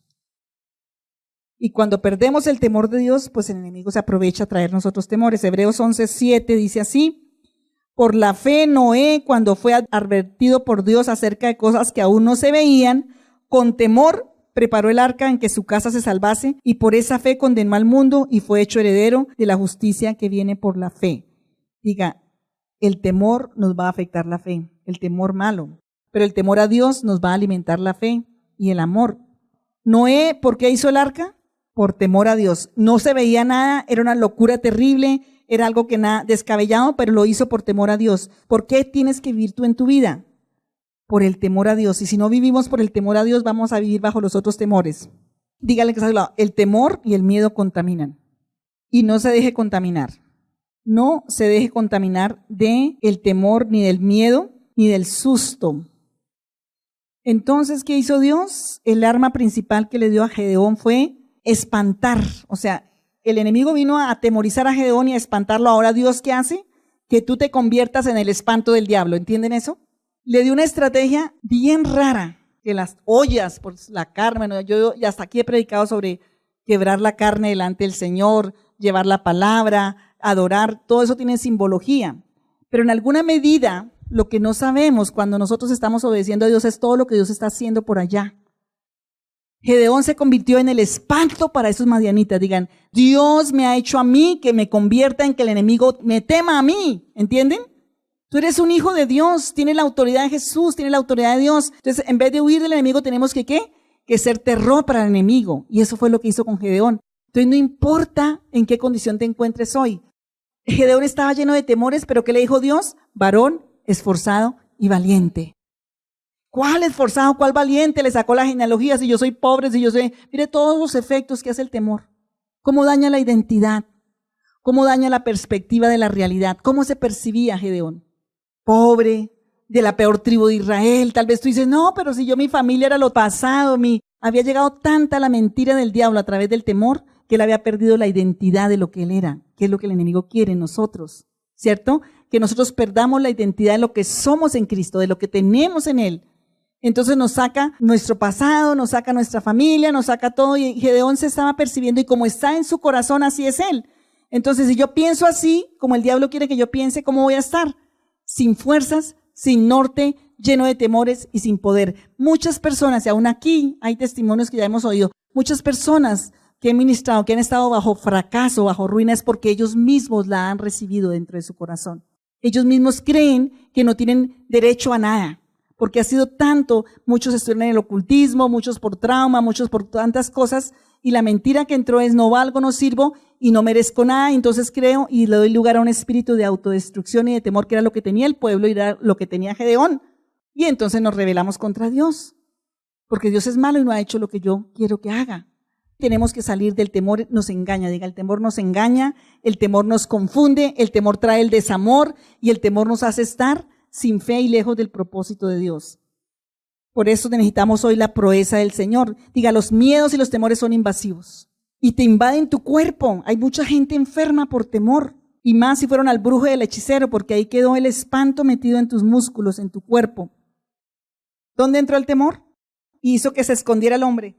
S2: Y cuando perdemos el temor de Dios, pues el enemigo se aprovecha a traernos otros temores. Hebreos 11:7 dice así, por la fe Noé, cuando fue advertido por Dios acerca de cosas que aún no se veían, con temor preparó el arca en que su casa se salvase, y por esa fe condenó al mundo y fue hecho heredero de la justicia que viene por la fe. Diga, el temor nos va a afectar la fe, el temor malo. Pero el temor a Dios nos va a alimentar la fe y el amor. Noé, ¿por qué hizo el arca? Por temor a Dios. No se veía nada, era una locura terrible, era algo que nada descabellado, pero lo hizo por temor a Dios. ¿Por qué tienes que vivir tú en tu vida? Por el temor a Dios. Y si no vivimos por el temor a Dios, vamos a vivir bajo los otros temores. Dígale que está a su lado, el temor y el miedo contaminan. Y no se deje contaminar. No se deje contaminar del temor, ni del miedo, ni del susto. Entonces, ¿qué hizo Dios? El arma principal que le dio a Gedeón fue espantar. O sea, el enemigo vino a atemorizar a Gedeón y a espantarlo. Ahora, ¿Dios qué hace? Que tú te conviertas en el espanto del diablo. ¿Entienden eso? Le dio una estrategia bien rara, que las ollas, por la carne, bueno, yo ya hasta aquí he predicado sobre quebrar la carne delante del Señor, llevar la palabra, adorar, todo eso tiene simbología. Pero en alguna medida, lo que no sabemos cuando nosotros estamos obedeciendo a Dios es todo lo que Dios está haciendo por allá. Gedeón se convirtió en el espanto para esos madianitas. Digan, Dios me ha hecho a mí que me convierta en que el enemigo me tema a mí. ¿Entienden? Tú eres un hijo de Dios, tienes la autoridad de Jesús, tienes la autoridad de Dios. Entonces, en vez de huir del enemigo, tenemos que ¿qué? Que ser terror para el enemigo. Y eso fue lo que hizo con Gedeón. Entonces, no importa en qué condición te encuentres hoy. Gedeón estaba lleno de temores, pero ¿qué le dijo Dios? Varón esforzado y valiente. ¿Cuál esforzado? ¿Cuál valiente? Le sacó la genealogía, si yo soy pobre, si yo soy... Mire todos los efectos que hace el temor. Cómo daña la identidad, cómo daña la perspectiva de la realidad. ¿Cómo se percibía Gedeón? Pobre, de la peor tribu de Israel. Tal vez tú dices, no, pero si yo mi familia era lo pasado, había llegado tanta la mentira del diablo a través del temor que él había perdido la identidad de lo que él era, que es lo que el enemigo quiere en nosotros, ¿cierto? Que nosotros perdamos la identidad de lo que somos en Cristo, de lo que tenemos en Él. Entonces nos saca nuestro pasado, nos saca nuestra familia, nos saca todo, y Gedeón se estaba percibiendo, y como está en su corazón, así es él. Entonces, si yo pienso así, como el diablo quiere que yo piense, ¿cómo voy a estar? Sin fuerzas, sin norte, lleno de temores y sin poder. Muchas personas, y aún aquí hay testimonios que ya hemos oído, muchas personas que he ministrado, que han estado bajo fracaso, bajo ruina, es porque ellos mismos la han recibido dentro de su corazón. Ellos mismos creen que no tienen derecho a nada, porque ha sido tanto, muchos estuvieron en el ocultismo, muchos por trauma, muchos por tantas cosas, y la mentira que entró es: no valgo, no sirvo y no merezco nada. Entonces creo y le doy lugar a un espíritu de autodestrucción y de temor, que era lo que tenía el pueblo y era lo que tenía Gedeón. Y entonces nos rebelamos contra Dios, porque Dios es malo y no ha hecho lo que yo quiero que haga. Tenemos que salir del temor, nos engaña, diga, el temor nos engaña, el temor nos confunde, el temor trae el desamor y el temor nos hace estar sin fe y lejos del propósito de Dios. Por eso necesitamos hoy la proeza del Señor. Diga, los miedos y los temores son invasivos y te invaden tu cuerpo. Hay mucha gente enferma por temor, y más si fueron al brujo y al hechicero, porque ahí quedó el espanto metido en tus músculos, en tu cuerpo. ¿Dónde entró el temor? Hizo que se escondiera el hombre.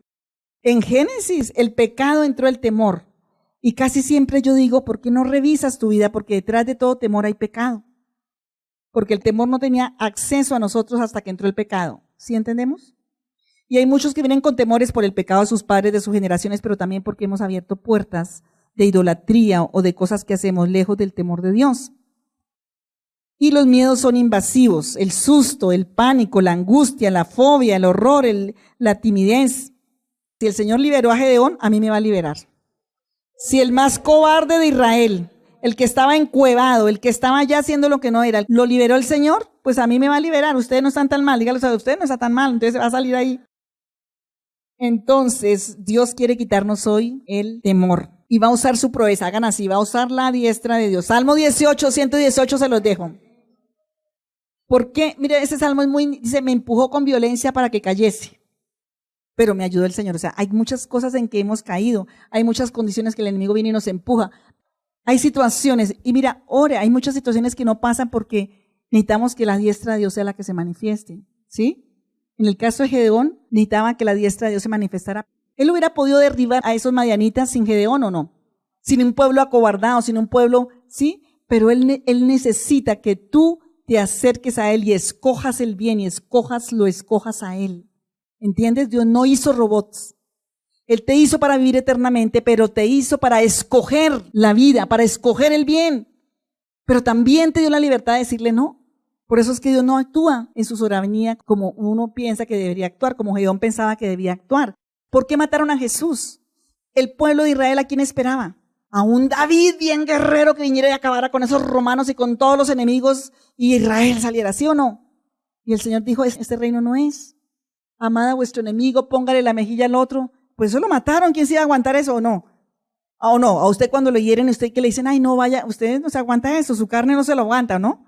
S2: En Génesis, el pecado entró el temor. Y casi siempre yo digo, ¿por qué no revisas tu vida? Porque detrás de todo temor hay pecado. Porque el temor no tenía acceso a nosotros hasta que entró el pecado. ¿Sí entendemos? Y hay muchos que vienen con temores por el pecado de sus padres, de sus generaciones, pero también porque hemos abierto puertas de idolatría o de cosas que hacemos lejos del temor de Dios. Y los miedos son invasivos: el susto, el pánico, la angustia, la fobia, el horror, la timidez. Si el Señor liberó a Gedeón, a mí me va a liberar. Si el más cobarde de Israel, el que estaba encuevado, el que estaba ya haciendo lo que no era, lo liberó el Señor, pues a mí me va a liberar. Ustedes no están tan mal, dígalo, usted no está tan mal, entonces va a salir ahí. Entonces, Dios quiere quitarnos hoy el temor y va a usar su proeza. Hagan así, va a usar la diestra de Dios. Salmo 18, 118 se los dejo. ¿Por qué? Mire, ese salmo es dice, me empujó con violencia para que cayese, pero me ayudó el Señor. O sea, hay muchas cosas en que hemos caído, hay muchas condiciones que el enemigo viene y nos empuja. Hay situaciones, y mira, hay muchas situaciones que no pasan porque necesitamos que la diestra de Dios sea la que se manifieste, ¿sí? En el caso de Gedeón, necesitaba que la diestra de Dios se manifestara. Él hubiera podido derribar a esos madianitas sin Gedeón, ¿o no? Sin un pueblo acobardado, sin un pueblo, ¿sí? Pero él necesita que tú te acerques a él y escojas el bien y lo escojas a él. ¿Entiendes? Dios no hizo robots. Él te hizo para vivir eternamente, pero te hizo para escoger la vida, para escoger el bien. Pero también te dio la libertad de decirle no. Por eso es que Dios no actúa en su soberanía como uno piensa que debería actuar, como Gedeón pensaba que debía actuar. ¿Por qué mataron a Jesús? El pueblo de Israel, ¿a quién esperaba? A un David bien guerrero que viniera y acabara con esos romanos y con todos los enemigos y Israel saliera, ¿sí o no? Y el Señor dijo, este reino no es. Amad a vuestro enemigo, póngale la mejilla al otro. Pues eso lo mataron, ¿quién se iba a aguantar eso o no? ¿O no? A usted cuando lo hieren, usted que le dicen, ay no, vaya, usted no se aguanta eso, su carne no se lo aguanta, ¿no?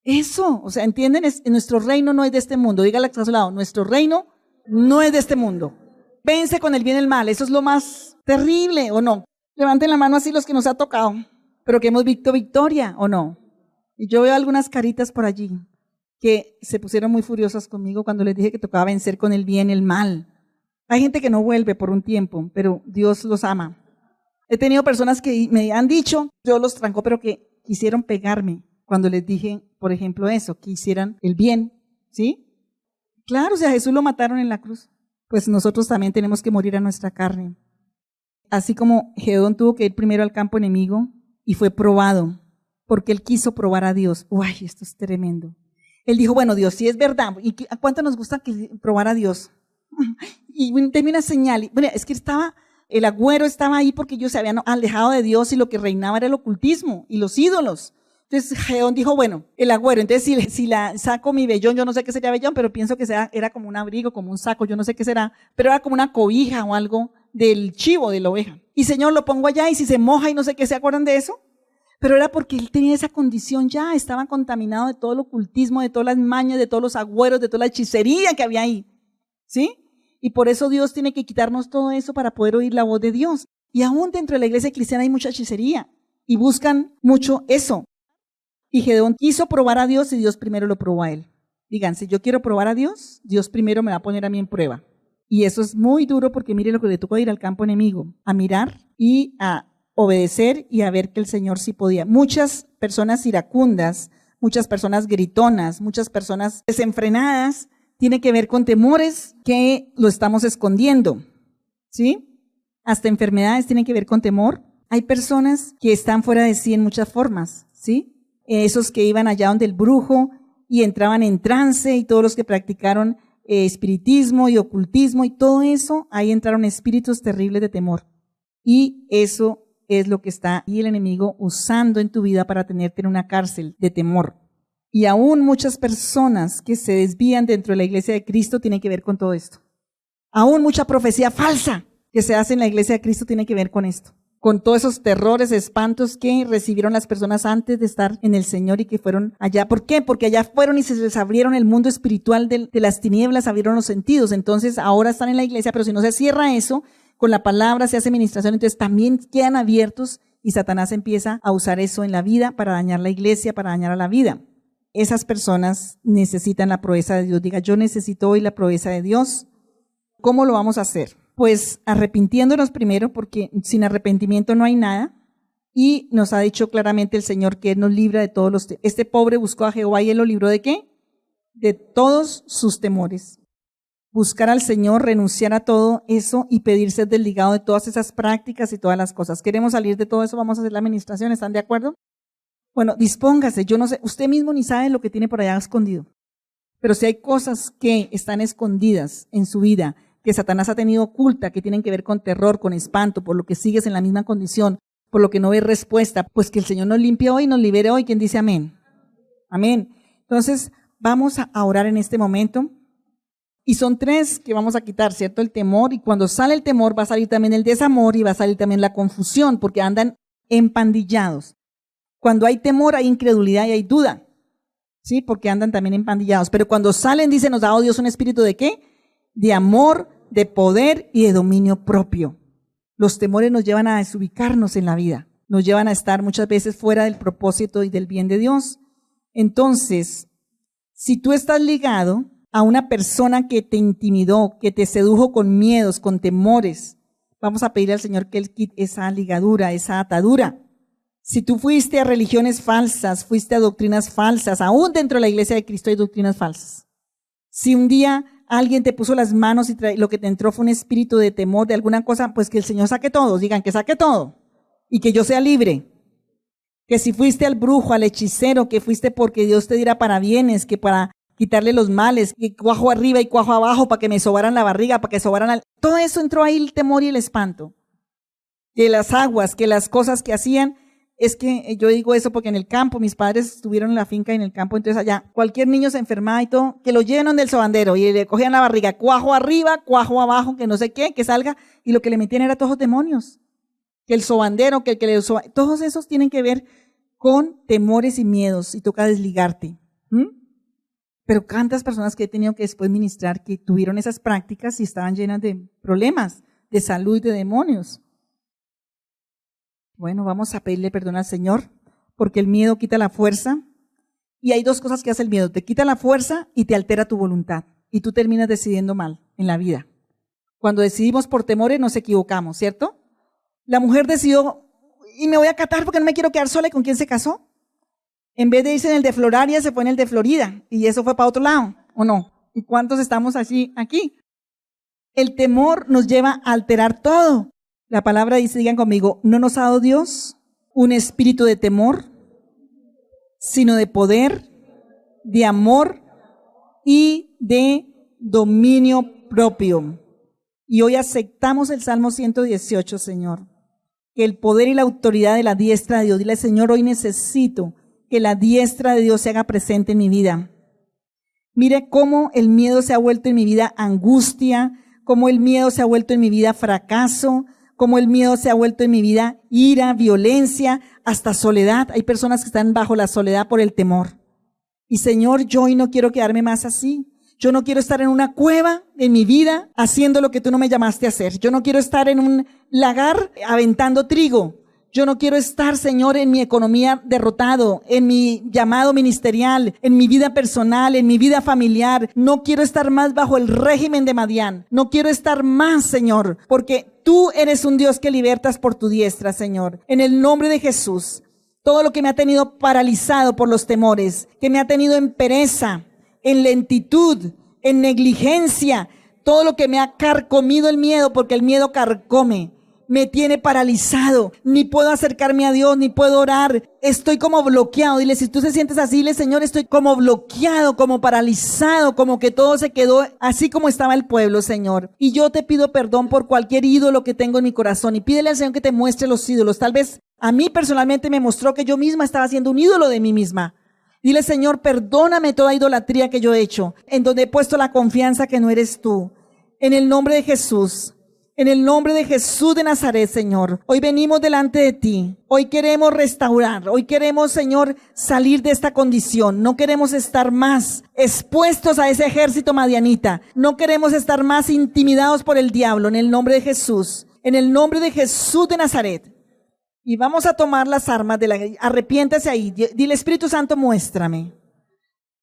S2: Eso, o sea, ¿entienden? Nuestro reino no es de este mundo. Dígale a su lado, nuestro reino no es de este mundo. Vence con el bien y el mal, eso es lo más terrible, ¿o no? Levanten la mano así los que nos ha tocado, pero que hemos visto victoria, ¿o no? Y yo veo algunas caritas por allí que se pusieron muy furiosas conmigo cuando les dije que tocaba vencer con el bien y el mal. Hay gente que no vuelve por un tiempo, pero Dios los ama. He tenido personas que me han dicho, Dios los trancó, pero que quisieron pegarme cuando les dije, por ejemplo, eso, que hicieran el bien, ¿sí? Claro, o sea, Jesús lo mataron en la cruz. Pues nosotros también tenemos que morir a nuestra carne. Así como Gedeón tuvo que ir primero al campo enemigo y fue probado, porque él quiso probar a Dios. Uy, esto es tremendo. Él dijo, bueno, Dios, si es verdad, ¿y a cuánto nos gusta probar a Dios? Y denme una señal. Bueno, es que el agüero estaba ahí porque ellos se habían alejado de Dios y lo que reinaba era el ocultismo y los ídolos. Entonces Gedeón dijo, bueno, el agüero, entonces si la saco mi vellón, yo no sé qué sería vellón, pero pienso que era como un abrigo, como un saco, yo no sé qué será, pero era como una cobija o algo del chivo, de la oveja. Y Señor, lo pongo allá y si se moja y no sé qué, ¿se acuerdan de eso? Pero era porque él tenía esa condición ya, estaba contaminado de todo el ocultismo, de todas las mañas, de todos los agüeros, de toda la hechicería que había ahí, ¿sí? Y por eso Dios tiene que quitarnos todo eso para poder oír la voz de Dios. Y aún dentro de la iglesia cristiana hay mucha hechicería y buscan mucho eso. Y Gedeón quiso probar a Dios y Dios primero lo probó a él. Digan, si yo quiero probar a Dios, Dios primero me va a poner a mí en prueba. Y eso es muy duro porque mire lo que le tocó ir al campo enemigo, a mirar y a obedecer y a ver que el Señor sí podía. Muchas personas iracundas, muchas personas gritonas, muchas personas desenfrenadas, tiene que ver con temores que lo estamos escondiendo, ¿sí? Hasta enfermedades tienen que ver con temor. Hay personas que están fuera de sí en muchas formas, ¿sí? Esos que iban allá donde el brujo y entraban en trance y todos los que practicaron espiritismo y ocultismo y todo eso, ahí entraron espíritus terribles de temor. Y eso es lo que está ahí el enemigo usando en tu vida para tenerte en una cárcel de temor. Y aún muchas personas que se desvían dentro de la iglesia de Cristo tienen que ver con todo esto. Aún mucha profecía falsa que se hace en la iglesia de Cristo tiene que ver con esto. Con todos esos terrores, espantos que recibieron las personas antes de estar en el Señor y que fueron allá. ¿Por qué? Porque allá fueron y se les abrieron el mundo espiritual de las tinieblas, abrieron los sentidos. Entonces ahora están en la iglesia, pero si no se cierra eso, con la palabra se hace ministración, entonces también quedan abiertos y Satanás empieza a usar eso en la vida para dañar la iglesia, para dañar a la vida. Esas personas necesitan la proeza de Dios. Diga, yo necesito hoy la proeza de Dios. ¿Cómo lo vamos a hacer? Pues arrepintiéndonos primero, porque sin arrepentimiento no hay nada. Y nos ha dicho claramente el Señor que Él nos libra de todos los... Este pobre buscó a Jehová y Él lo libró ¿de qué? De todos sus temores. Buscar al Señor, renunciar a todo eso y pedir ser desligado de todas esas prácticas y todas las cosas. ¿Queremos salir de todo eso? Vamos a hacer la administración, ¿están de acuerdo? Bueno, dispóngase, yo no sé, usted mismo ni sabe lo que tiene por allá escondido. Pero si hay cosas que están escondidas en su vida, que Satanás ha tenido oculta, que tienen que ver con terror, con espanto, por lo que sigues en la misma condición, por lo que no ves respuesta, pues que el Señor nos limpie hoy, nos libere hoy. ¿Quién dice amén? Amén. Entonces, vamos a orar en este momento. Y son 3 que vamos a quitar, ¿cierto? El temor, y cuando sale el temor va a salir también el desamor y va a salir también la confusión, porque andan empandillados. Cuando hay temor hay incredulidad y hay duda, ¿sí? Porque andan también empandillados. Pero cuando salen, dice, nos ha dado Dios un espíritu ¿de qué? De amor, de poder y de dominio propio. Los temores nos llevan a desubicarnos en la vida, nos llevan a estar muchas veces fuera del propósito y del bien de Dios. Entonces, si tú estás ligado a una persona que te intimidó, que te sedujo con miedos, con temores, vamos a pedir al Señor que Él quite esa ligadura, esa atadura. Si tú fuiste a religiones falsas, fuiste a doctrinas falsas, aún dentro de la iglesia de Cristo hay doctrinas falsas. Si un día alguien te puso las manos y lo que te entró fue un espíritu de temor de alguna cosa, pues que el Señor saque todo, digan que saque todo y que yo sea libre. Que si fuiste al brujo, al hechicero, que fuiste porque Dios te diera parabienes, que para quitarle los males, que cuajo arriba y cuajo abajo para que me sobaran la barriga, para que sobaran todo eso entró ahí el temor y el espanto. Que las aguas, que las cosas que hacían. Es que yo digo eso porque en el campo, mis padres estuvieron en la finca y en el campo, entonces allá cualquier niño se enfermaba y todo, que lo llenan del sobandero y le cogían la barriga, cuajo arriba, cuajo abajo, que no sé qué, que salga, y lo que le metían era todos los demonios. Que el sobandero, todos esos tienen que ver con temores y miedos y toca desligarte. Pero cuántas personas que he tenido que después ministrar que tuvieron esas prácticas y estaban llenas de problemas, de salud y de demonios. Bueno, vamos a pedirle perdón al Señor, porque el miedo quita la fuerza. Y hay 2 cosas que hace el miedo. Te quita la fuerza y te altera tu voluntad. Y tú terminas decidiendo mal en la vida. Cuando decidimos por temores nos equivocamos, ¿cierto? La mujer decidió, y me voy a catar porque no me quiero quedar sola. ¿Y con quién se casó? En vez de irse en el de Floraria, se fue en el de Florida. Y eso fue para otro lado, ¿o no? ¿Y cuántos estamos así aquí? El temor nos lleva a alterar todo. La palabra dice, digan conmigo, no nos ha dado Dios un espíritu de temor, sino de poder, de amor y de dominio propio. Y hoy aceptamos el Salmo 118, Señor, que el poder y la autoridad de la diestra de Dios. Dile, Señor, hoy necesito que la diestra de Dios se haga presente en mi vida. Mire cómo el miedo se ha vuelto en mi vida angustia, cómo el miedo se ha vuelto en mi vida fracaso, cómo el miedo se ha vuelto en mi vida ira, violencia, hasta soledad. Hay personas que están bajo la soledad por el temor. Y Señor, yo hoy no quiero quedarme más así. Yo no quiero estar en una cueva en mi vida haciendo lo que tú no me llamaste a hacer. Yo no quiero estar en un lagar aventando trigo. Yo no quiero estar, Señor, en mi economía derrotado, en mi llamado ministerial, en mi vida personal, en mi vida familiar. No quiero estar más bajo el régimen de Madián. No quiero estar más, Señor, porque tú eres un Dios que libertas por tu diestra, Señor. En el nombre de Jesús, todo lo que me ha tenido paralizado por los temores, que me ha tenido en pereza, en lentitud, en negligencia, todo lo que me ha carcomido el miedo, porque el miedo carcome. Me tiene paralizado, ni puedo acercarme a Dios, ni puedo orar, estoy como bloqueado. Dile, si tú te sientes así, dile, Señor, estoy como bloqueado, como paralizado, como que todo se quedó así como estaba el pueblo, Señor. Y yo te pido perdón por cualquier ídolo que tengo en mi corazón, y pídele al Señor que te muestre los ídolos. Tal vez a mí personalmente me mostró que yo misma estaba haciendo un ídolo de mí misma. Dile, Señor, perdóname toda idolatría que yo he hecho, en donde he puesto la confianza que no eres tú. En el nombre de Jesús. En el nombre de Jesús de Nazaret, Señor, hoy venimos delante de ti. Hoy queremos restaurar. Hoy queremos, Señor, salir de esta condición. No queremos estar más expuestos a ese ejército madianita. No queremos estar más intimidados por el diablo. En el nombre de Jesús. En el nombre de Jesús de Nazaret. Y vamos a tomar las armas de la... Arrepiéntase ahí. Dile, Espíritu Santo, muéstrame.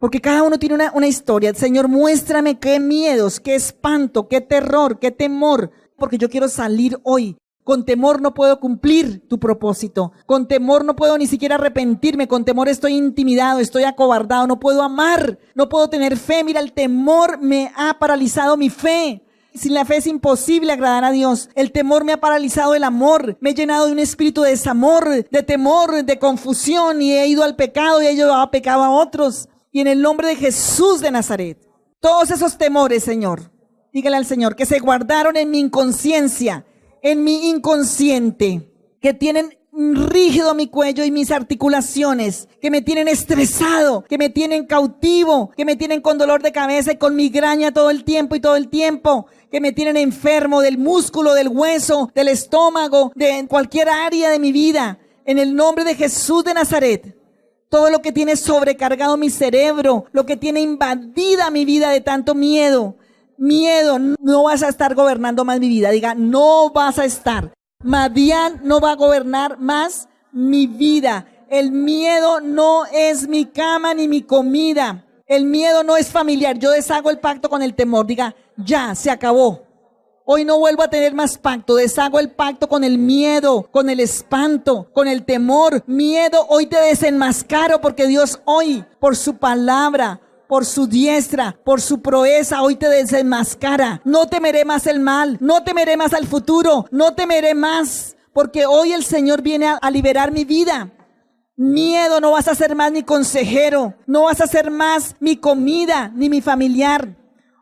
S2: Porque cada uno tiene una historia. Señor, muéstrame qué miedos, qué espanto, qué terror, qué temor. Porque yo quiero salir hoy. Con temor no puedo cumplir tu propósito. Con temor no puedo ni siquiera arrepentirme. Con temor estoy intimidado, estoy acobardado. No puedo amar, no puedo tener fe. Mira, el temor me ha paralizado mi fe. Sin la fe es imposible agradar a Dios. El temor me ha paralizado el amor. Me he llenado de un espíritu de desamor, de temor, de confusión. Y he ido al pecado y he llevado pecado a otros. Y en el nombre de Jesús de Nazaret, todos esos temores, Señor, dígale al Señor, que se guardaron en mi inconsciencia, en mi inconsciente, que tienen rígido mi cuello y mis articulaciones, que me tienen estresado, que me tienen cautivo, que me tienen con dolor de cabeza y con migraña todo el tiempo, que me tienen enfermo del músculo, del hueso, del estómago, de cualquier área de mi vida. En el nombre de Jesús de Nazaret, todo lo que tiene sobrecargado mi cerebro, lo que tiene invadida mi vida de tanto miedo, no vas a estar gobernando más mi vida. Diga, no vas a estar. Madián no va a gobernar más mi vida. El miedo no es mi cama ni mi comida. El miedo no es familiar. Yo deshago el pacto con el temor. Diga, ya, se acabó. Hoy no vuelvo a tener más pacto. Deshago el pacto con el miedo, con el espanto, con el temor. Miedo, hoy te desenmascaro porque Dios hoy, por su palabra, por su diestra, por su proeza, hoy te desenmascara. No temeré más el mal, no temeré más al futuro, no temeré más, porque hoy el Señor viene a liberar mi vida. Miedo, no vas a ser más mi consejero, no vas a ser más mi comida, ni mi familiar.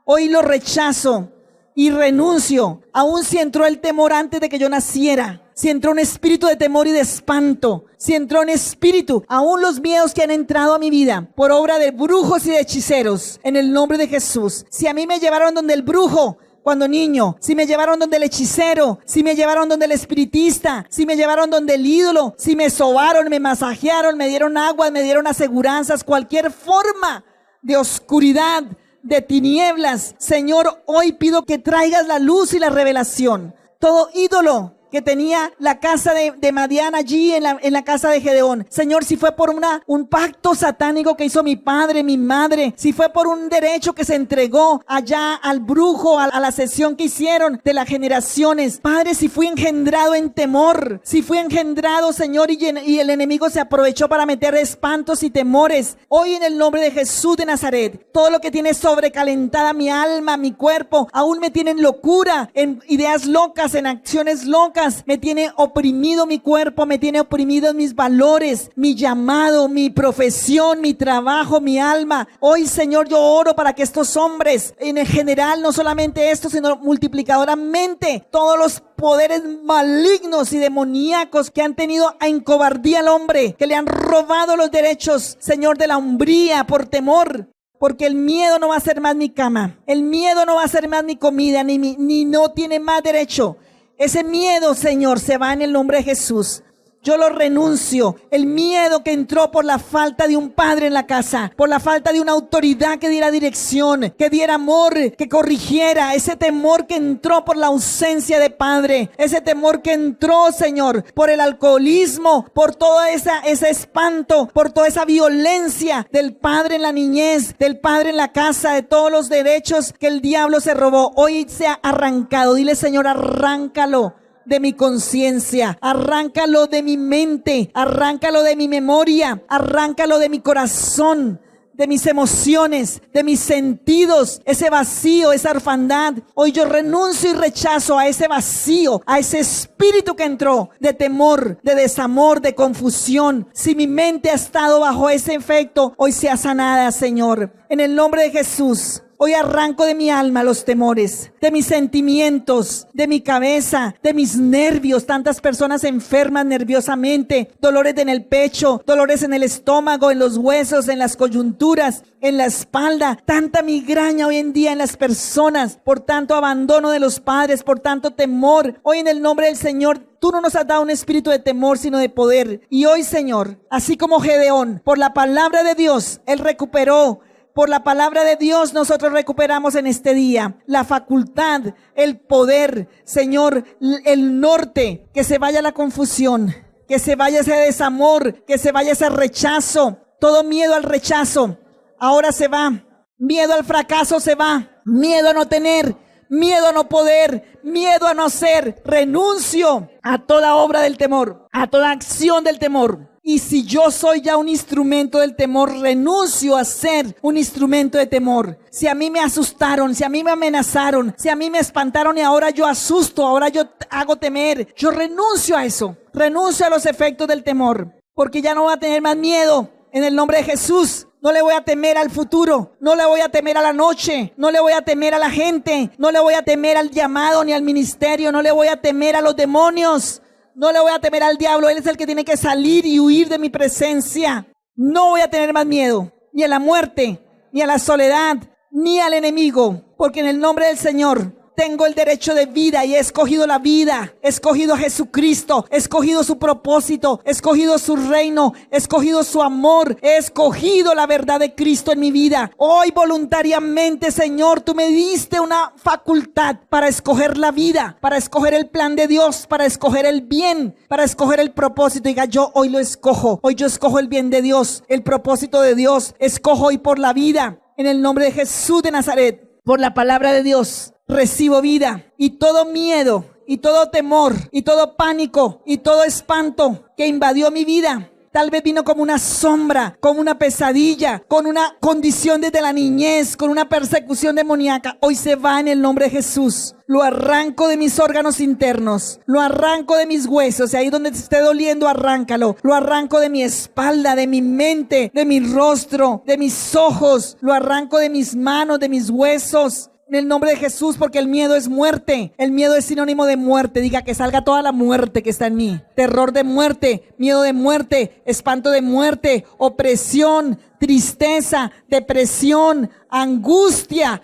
S2: Hoy lo rechazo y renuncio, aun si entró el temor antes de que yo naciera. Si entró un espíritu de temor y de espanto, si entró un espíritu, aún los miedos que han entrado a mi vida por obra de brujos y de hechiceros, en el nombre de Jesús. Si a mí me llevaron donde el brujo cuando niño, si me llevaron donde el hechicero, si me llevaron donde el espiritista, si me llevaron donde el ídolo, si me sobaron, me masajearon, me dieron agua, me dieron aseguranzas, cualquier forma de oscuridad, de tinieblas, Señor, hoy pido que traigas la luz y la revelación. Todo ídolo que tenía la casa de Madián allí en la casa de Gedeón. Señor, si fue por un pacto satánico que hizo mi padre, mi madre, si fue por un derecho que se entregó allá al brujo, a la sesión que hicieron de las generaciones. Padre, si fui engendrado en temor, si fui engendrado, Señor, y el enemigo se aprovechó para meter espantos y temores. Hoy en el nombre de Jesús de Nazaret, todo lo que tiene sobrecalentada mi alma, mi cuerpo, aún me tiene en locura, en ideas locas, en acciones locas, me tiene oprimido mi cuerpo, me tiene oprimido mis valores, mi llamado, mi profesión, mi trabajo, mi alma. Hoy, Señor, yo oro para que estos hombres, en general, no solamente estos, sino multiplicadoramente, todos los poderes malignos y demoníacos que han tenido a encobardía al hombre, que le han robado los derechos, Señor, de la hombría por temor. Porque el miedo no va a ser más mi cama, el miedo no va a ser más mi comida, ni no tiene más derecho. Ese miedo, Señor, se va en el nombre de Jesús. Yo lo renuncio. El miedo que entró por la falta de un padre en la casa, por la falta de una autoridad que diera dirección, que diera amor, que corrigiera. Ese temor que entró por la ausencia de padre. Ese temor que entró, Señor, por el alcoholismo, por todo ese espanto, por toda esa violencia del padre en la niñez, del padre en la casa, de todos los derechos que el diablo se robó. Hoy se ha arrancado. Dile, Señor, arráncalo de mi conciencia, arráncalo de mi mente, arráncalo de mi memoria, arráncalo de mi corazón, de mis emociones, de mis sentidos, ese vacío, esa orfandad. Hoy yo renuncio y rechazo a ese vacío, a ese espíritu que entró de temor, de desamor, de confusión. Si mi mente ha estado bajo ese efecto, hoy sea sanada, Señor. En el nombre de Jesús. Hoy arranco de mi alma los temores, de mis sentimientos, de mi cabeza, de mis nervios. Tantas personas enfermas nerviosamente, dolores en el pecho, dolores en el estómago, en los huesos, en las coyunturas, en la espalda. Tanta migraña hoy en día en las personas, por tanto abandono de los padres, por tanto temor. Hoy en el nombre del Señor, tú no nos has dado un espíritu de temor, sino de poder. Y hoy, Señor, así como Gedeón, por la palabra de Dios, él recuperó. Por la palabra de Dios nosotros recuperamos en este día la facultad, el poder, Señor, el norte, que se vaya la confusión, que se vaya ese desamor, que se vaya ese rechazo, todo miedo al rechazo, ahora se va, miedo al fracaso se va, miedo a no tener, miedo a no poder, miedo a no ser. Renuncio a toda obra del temor, a toda acción del temor. Y si yo soy ya un instrumento del temor, renuncio a ser un instrumento de temor. Si a mí me asustaron, si a mí me amenazaron, si a mí me espantaron y ahora yo asusto, ahora yo hago temer, yo renuncio a eso. Renuncio a los efectos del temor, porque ya no voy a tener más miedo. En el nombre de Jesús, no le voy a temer al futuro, no le voy a temer a la noche, no le voy a temer a la gente, no le voy a temer al llamado ni al ministerio, no le voy a temer a los demonios. No le voy a temer al diablo, él es el que tiene que salir y huir de mi presencia. No voy a tener más miedo, ni a la muerte, ni a la soledad, ni al enemigo, porque en el nombre del Señor tengo el derecho de vida y he escogido la vida, he escogido a Jesucristo, he escogido su propósito, he escogido su reino, he escogido su amor, he escogido la verdad de Cristo en mi vida. Hoy voluntariamente, Señor, tú me diste una facultad para escoger la vida, para escoger el plan de Dios, para escoger el bien, para escoger el propósito. Diga, yo hoy lo escojo, hoy yo escojo el bien de Dios, el propósito de Dios, escojo hoy por la vida, en el nombre de Jesús de Nazaret, por la palabra de Dios. Recibo vida y todo miedo y todo temor y todo pánico y todo espanto que invadió mi vida. Tal vez vino como una sombra, como una pesadilla, con una condición desde la niñez, con una persecución demoníaca. Hoy se va en el nombre de Jesús. Lo arranco de mis órganos internos, lo arranco de mis huesos, y ahí donde te esté doliendo, arráncalo. Lo arranco de mi espalda, de mi mente, de mi rostro, de mis ojos. Lo arranco de mis manos, de mis huesos. En el nombre de Jesús, porque el miedo es muerte. El miedo es sinónimo de muerte. Diga, que salga toda la muerte que está en mí. Terror de muerte, miedo de muerte, espanto de muerte, opresión, tristeza, depresión, angustia,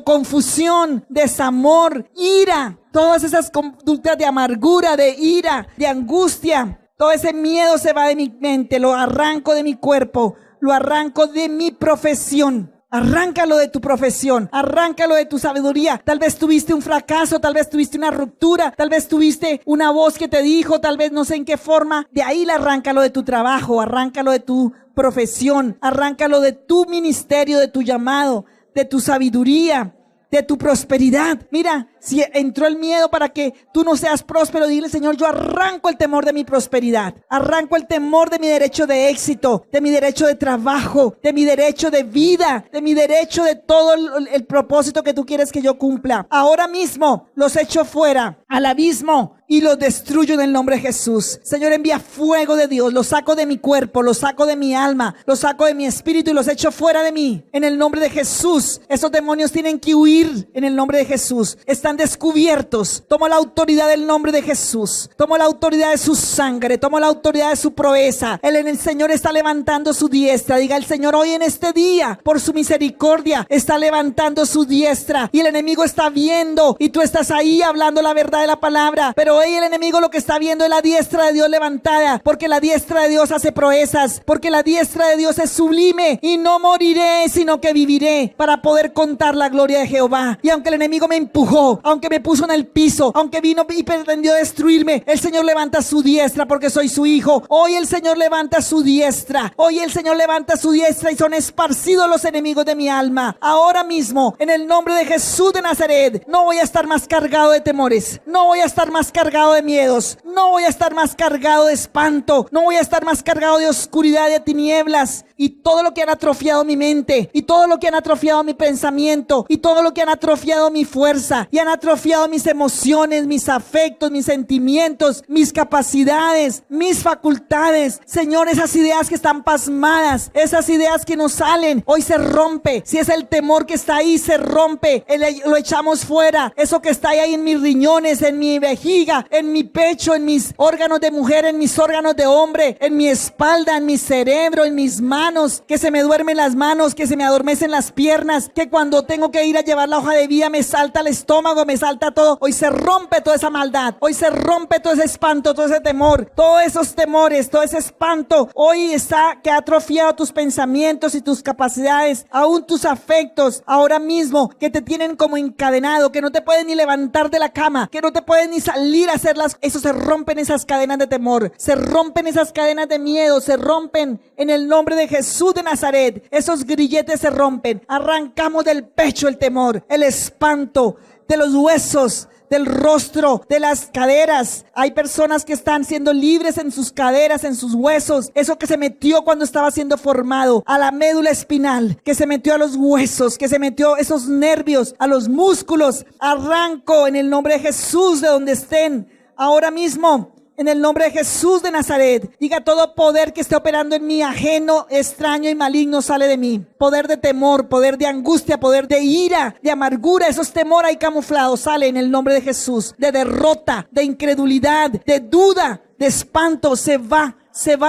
S2: confusión, desamor, ira. Todas esas conductas de amargura, de ira, de angustia. Todo ese miedo se va de mi mente. Lo arranco de mi cuerpo. Lo arranco de mi profesión. Arráncalo de tu profesión, arráncalo de tu sabiduría. Tal vez tuviste un fracaso, tal vez tuviste una ruptura, tal vez tuviste una voz que te dijo, tal vez no sé en qué forma. De ahí arráncalo de tu trabajo, arráncalo de tu profesión, arráncalo de tu ministerio, de tu llamado, de tu sabiduría, de tu prosperidad. Mira, si entró el miedo para que tú no seas próspero, dile, Señor, yo arranco el temor de mi prosperidad, arranco el temor de mi derecho de éxito, de mi derecho de trabajo, de mi derecho de vida, de mi derecho de todo el propósito que tú quieres que yo cumpla. Ahora mismo los echo fuera al abismo y los destruyo en el nombre de Jesús. Señor, envía fuego de Dios, los saco de mi cuerpo, los saco de mi alma, los saco de mi espíritu y los echo fuera de mí. En el nombre de Jesús, esos demonios tienen que huir en el nombre de Jesús. Están están descubiertos. Tomo la autoridad del nombre de Jesús. Tomo la autoridad de su sangre. Tomo la autoridad de su proeza. El Señor está levantando su diestra. Diga el Señor hoy en este día, por su misericordia, está levantando su diestra. Y el enemigo está viendo. Y tú estás ahí hablando la verdad de la palabra. Pero hoy el enemigo lo que está viendo es la diestra de Dios levantada. Porque la diestra de Dios hace proezas. Porque la diestra de Dios es sublime. Y no moriré, sino que viviré para poder contar la gloria de Jehová. Y aunque el enemigo me empujó, aunque me puso en el piso, aunque vino y pretendió destruirme, el Señor levanta su diestra porque soy su hijo. Hoy el Señor levanta su diestra. Hoy el Señor levanta su diestra y son esparcidos los enemigos de mi alma. Ahora mismo, en el nombre de Jesús de Nazaret, no voy a estar más cargado de temores. No voy a estar más cargado de miedos. No voy a estar más cargado de espanto. No voy a estar más cargado de oscuridad, de tinieblas. Y todo lo que han atrofiado mi mente, y todo lo que han atrofiado mi pensamiento, y todo lo que han atrofiado mi fuerza, y han atrofiado mis emociones, mis afectos, mis sentimientos, mis capacidades, mis facultades. Señor, esas ideas que están pasmadas, esas ideas que no salen, hoy se rompe. Si es el temor que está ahí, se rompe. Lo echamos fuera. Eso que está ahí en mis riñones, en mi vejiga, en mi pecho, en mis órganos de mujer, en mis órganos de hombre, en mi espalda, en mi cerebro, en mis manos, que se me duermen las manos, que se me adormecen las piernas, que cuando tengo que ir a llevar la hoja de vida me salta el estómago, me salta todo. Hoy se rompe toda esa maldad. Hoy se rompe todo ese espanto, todo ese temor, todos esos temores, todo ese espanto. Hoy está que ha atrofiado tus pensamientos y tus capacidades, aún tus afectos, ahora mismo, que te tienen como encadenado, que no te pueden ni levantar de la cama, que no te pueden ni salir a hacerlas. Eso se rompen, esas cadenas de temor, se rompen esas cadenas de miedo, se rompen en el nombre de Jesús de Nazaret. Esos grilletes se rompen. Arrancamos del pecho el temor, el espanto, de los huesos, del rostro, de las caderas. Hay personas que están siendo libres en sus caderas, en sus huesos. Eso que se metió cuando estaba siendo formado, a la médula espinal, que se metió a los huesos, que se metió esos nervios, a los músculos. Arranco en el nombre de Jesús de donde estén ahora mismo. En el nombre de Jesús de Nazaret, diga: todo poder que esté operando en mí, ajeno, extraño y maligno, sale de mí. Poder de temor, poder de angustia, poder de ira, de amargura, esos temores ahí camuflados, sale en el nombre de Jesús. De derrota, de incredulidad, de duda, de espanto, se va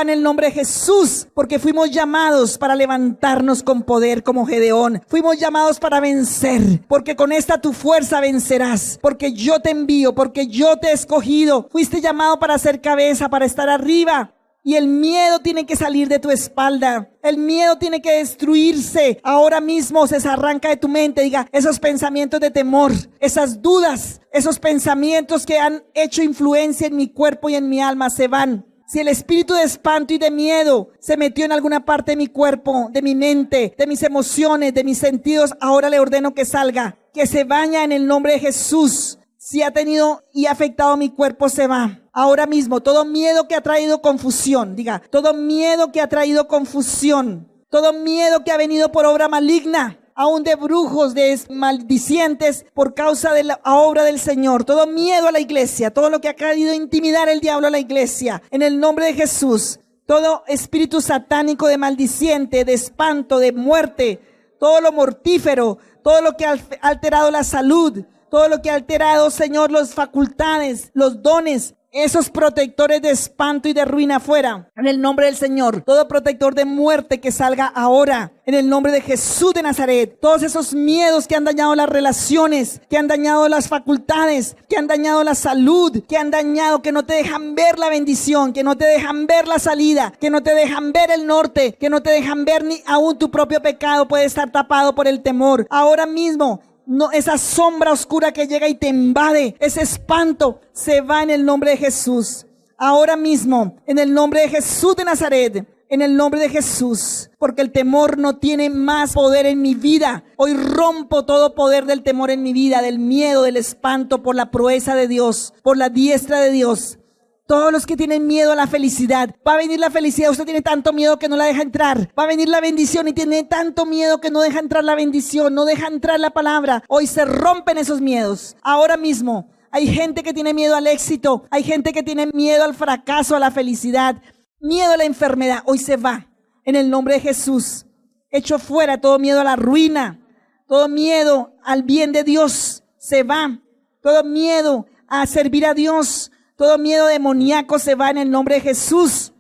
S2: en el nombre de Jesús, porque fuimos llamados para levantarnos con poder como Gedeón. Fuimos llamados para vencer, porque con esta tu fuerza vencerás, porque yo te envío, porque yo te he escogido. Fuiste llamado para ser cabeza, para estar arriba. Y el miedo tiene que salir de tu espalda. El miedo tiene que destruirse. Ahora mismo se arranca de tu mente. Diga: esos pensamientos de temor, esas dudas, esos pensamientos que han hecho influencia en mi cuerpo y en mi alma, se van. Si el espíritu de espanto y de miedo se metió en alguna parte de mi cuerpo, de mi mente, de mis emociones, de mis sentidos, ahora le ordeno que salga, que se vaya en el nombre de Jesús. Si ha tenido y ha afectado mi cuerpo, se va. Ahora mismo, todo miedo que ha traído confusión, diga: todo miedo que ha traído confusión, todo miedo que ha venido por obra maligna, aún de brujos, de maldicientes, por causa de la obra del Señor. Todo miedo a la iglesia, todo lo que ha querido intimidar el diablo a la iglesia, en el nombre de Jesús. Todo espíritu satánico de maldiciente, de espanto, de muerte, todo lo mortífero, todo lo que ha alterado la salud, todo lo que ha alterado, Señor, las facultades, los dones, esos protectores de espanto y de ruina fuera, en el nombre del Señor. Todo protector de muerte que salga ahora, en el nombre de Jesús de Nazaret. Todos esos miedos que han dañado las relaciones, que han dañado las facultades, que han dañado la salud, que han dañado, que no te dejan ver la bendición, que no te dejan ver la salida, que no te dejan ver el norte, que no te dejan ver ni aún tu propio pecado puede estar tapado por el temor. Ahora mismo, no, esa sombra oscura que llega y te invade, ese espanto, se va en el nombre de Jesús. Ahora mismo, en el nombre de Jesús de Nazaret, en el nombre de Jesús, porque el temor no tiene más poder en mi vida. Hoy rompo todo poder del temor en mi vida, del miedo, del espanto, por la proeza de Dios, por la diestra de Dios. Todos los que tienen miedo a la felicidad, va a venir la felicidad, usted tiene tanto miedo que no la deja entrar. Va a venir la bendición y tiene tanto miedo que no deja entrar la bendición, no deja entrar la palabra. Hoy se rompen esos miedos. Ahora mismo hay gente que tiene miedo al éxito, hay gente que tiene miedo al fracaso, a la felicidad, miedo a la enfermedad. Hoy se va en el nombre de Jesús. Echo fuera todo miedo a la ruina, todo miedo al bien de Dios. Se va todo miedo a servir a Dios, todo miedo demoníaco se va en el nombre de Jesús.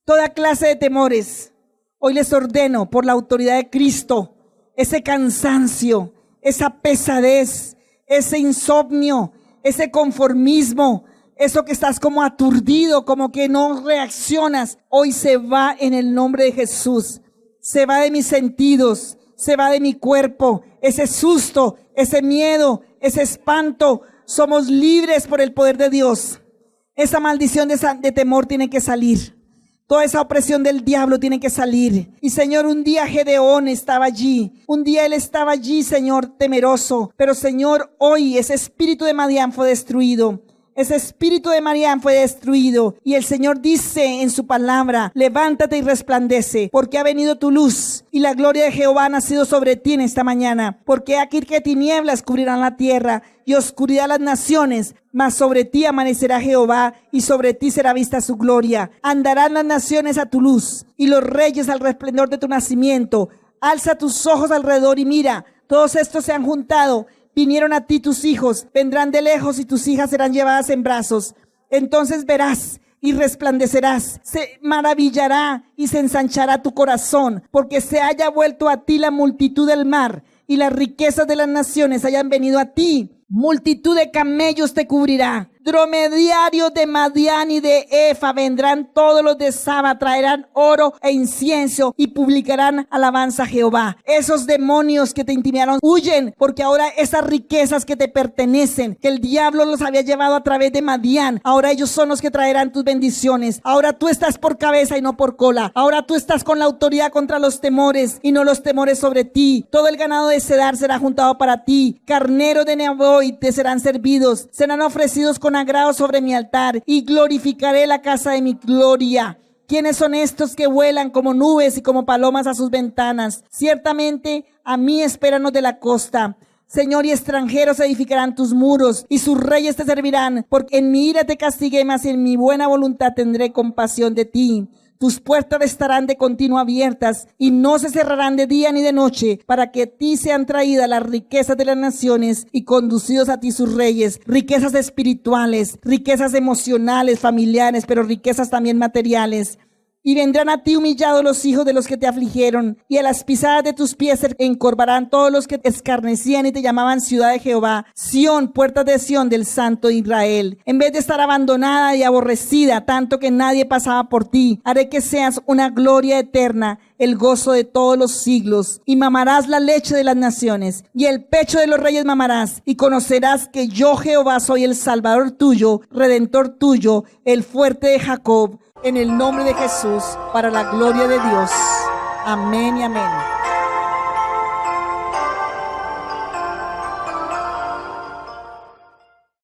S2: Toda clase de temores, hoy les ordeno por la autoridad de Cristo, ese cansancio, esa pesadez, ese insomnio, ese conformismo, eso que estás como aturdido, como que no reaccionas, hoy se va en el nombre de Jesús. Se va de mis sentidos, se va de mi cuerpo, ese susto, ese miedo, ese espanto. Somos libres por el poder de Dios. Esa maldición de temor tiene que salir. Toda esa opresión del diablo tiene que salir. Y Señor, un día Gedeón estaba allí. Un día él estaba allí, Señor, temeroso. Pero Señor, hoy ese espíritu de Madián fue destruido. Ese espíritu de Madián fue destruido. Y el Señor dice en su palabra, levántate y resplandece, porque ha venido tu luz y la gloria de Jehová ha nacido sobre ti en esta mañana. Porque aquí que tinieblas cubrirán la tierra y oscuridad las naciones, mas sobre ti amanecerá Jehová y sobre ti será vista su gloria. Andarán las naciones a tu luz y los reyes al resplendor de tu nacimiento. Alza tus ojos alrededor y mira, todos estos se han juntado. Vinieron a ti tus hijos, vendrán de lejos y tus hijas serán llevadas en brazos. Entonces verás y resplandecerás, se maravillará y se ensanchará tu corazón, porque se haya vuelto a ti la multitud del mar y las riquezas de las naciones hayan venido a ti. Multitud de camellos te cubrirá. Dromedarios de Madián y de Efa vendrán todos los de Saba, traerán oro e incienso y publicarán alabanza a Jehová. Esos demonios que te intimidaron huyen, porque ahora esas riquezas que te pertenecen, que el diablo los había llevado a través de Madián, ahora ellos son los que traerán tus bendiciones. Ahora tú estás por cabeza y no por cola. Ahora tú estás con la autoridad contra los temores y no los temores sobre ti. Todo el ganado de Cedar será juntado para ti. Carneros de Nebaioth te serán servidos. Serán ofrecidos con agrado sobre mi altar y glorificaré la casa de mi gloria. ¿Quiénes son estos que vuelan como nubes y como palomas a sus ventanas? Ciertamente a mí espéranos de la costa. Señor, y extranjeros edificarán tus muros y sus reyes te servirán, porque en mi ira te castigué, mas en mi buena voluntad tendré compasión de ti. Tus puertas estarán de continuo abiertas y no se cerrarán de día ni de noche, para que a ti sean traídas las riquezas de las naciones y conducidos a ti sus reyes, riquezas espirituales, riquezas emocionales, familiares, pero riquezas también materiales. Y vendrán a ti humillados los hijos de los que te afligieron, y a las pisadas de tus pies se encorvarán todos los que te escarnecían y te llamaban ciudad de Jehová, Sión, puertas de Sión del Santo de Israel. En vez de estar abandonada y aborrecida, tanto que nadie pasaba por ti, haré que seas una gloria eterna, el gozo de todos los siglos, y mamarás la leche de las naciones, y el pecho de los reyes mamarás, y conocerás que yo Jehová soy el Salvador tuyo, Redentor tuyo, el fuerte de Jacob, en el nombre de Jesús, para la gloria de Dios. Amén y amén.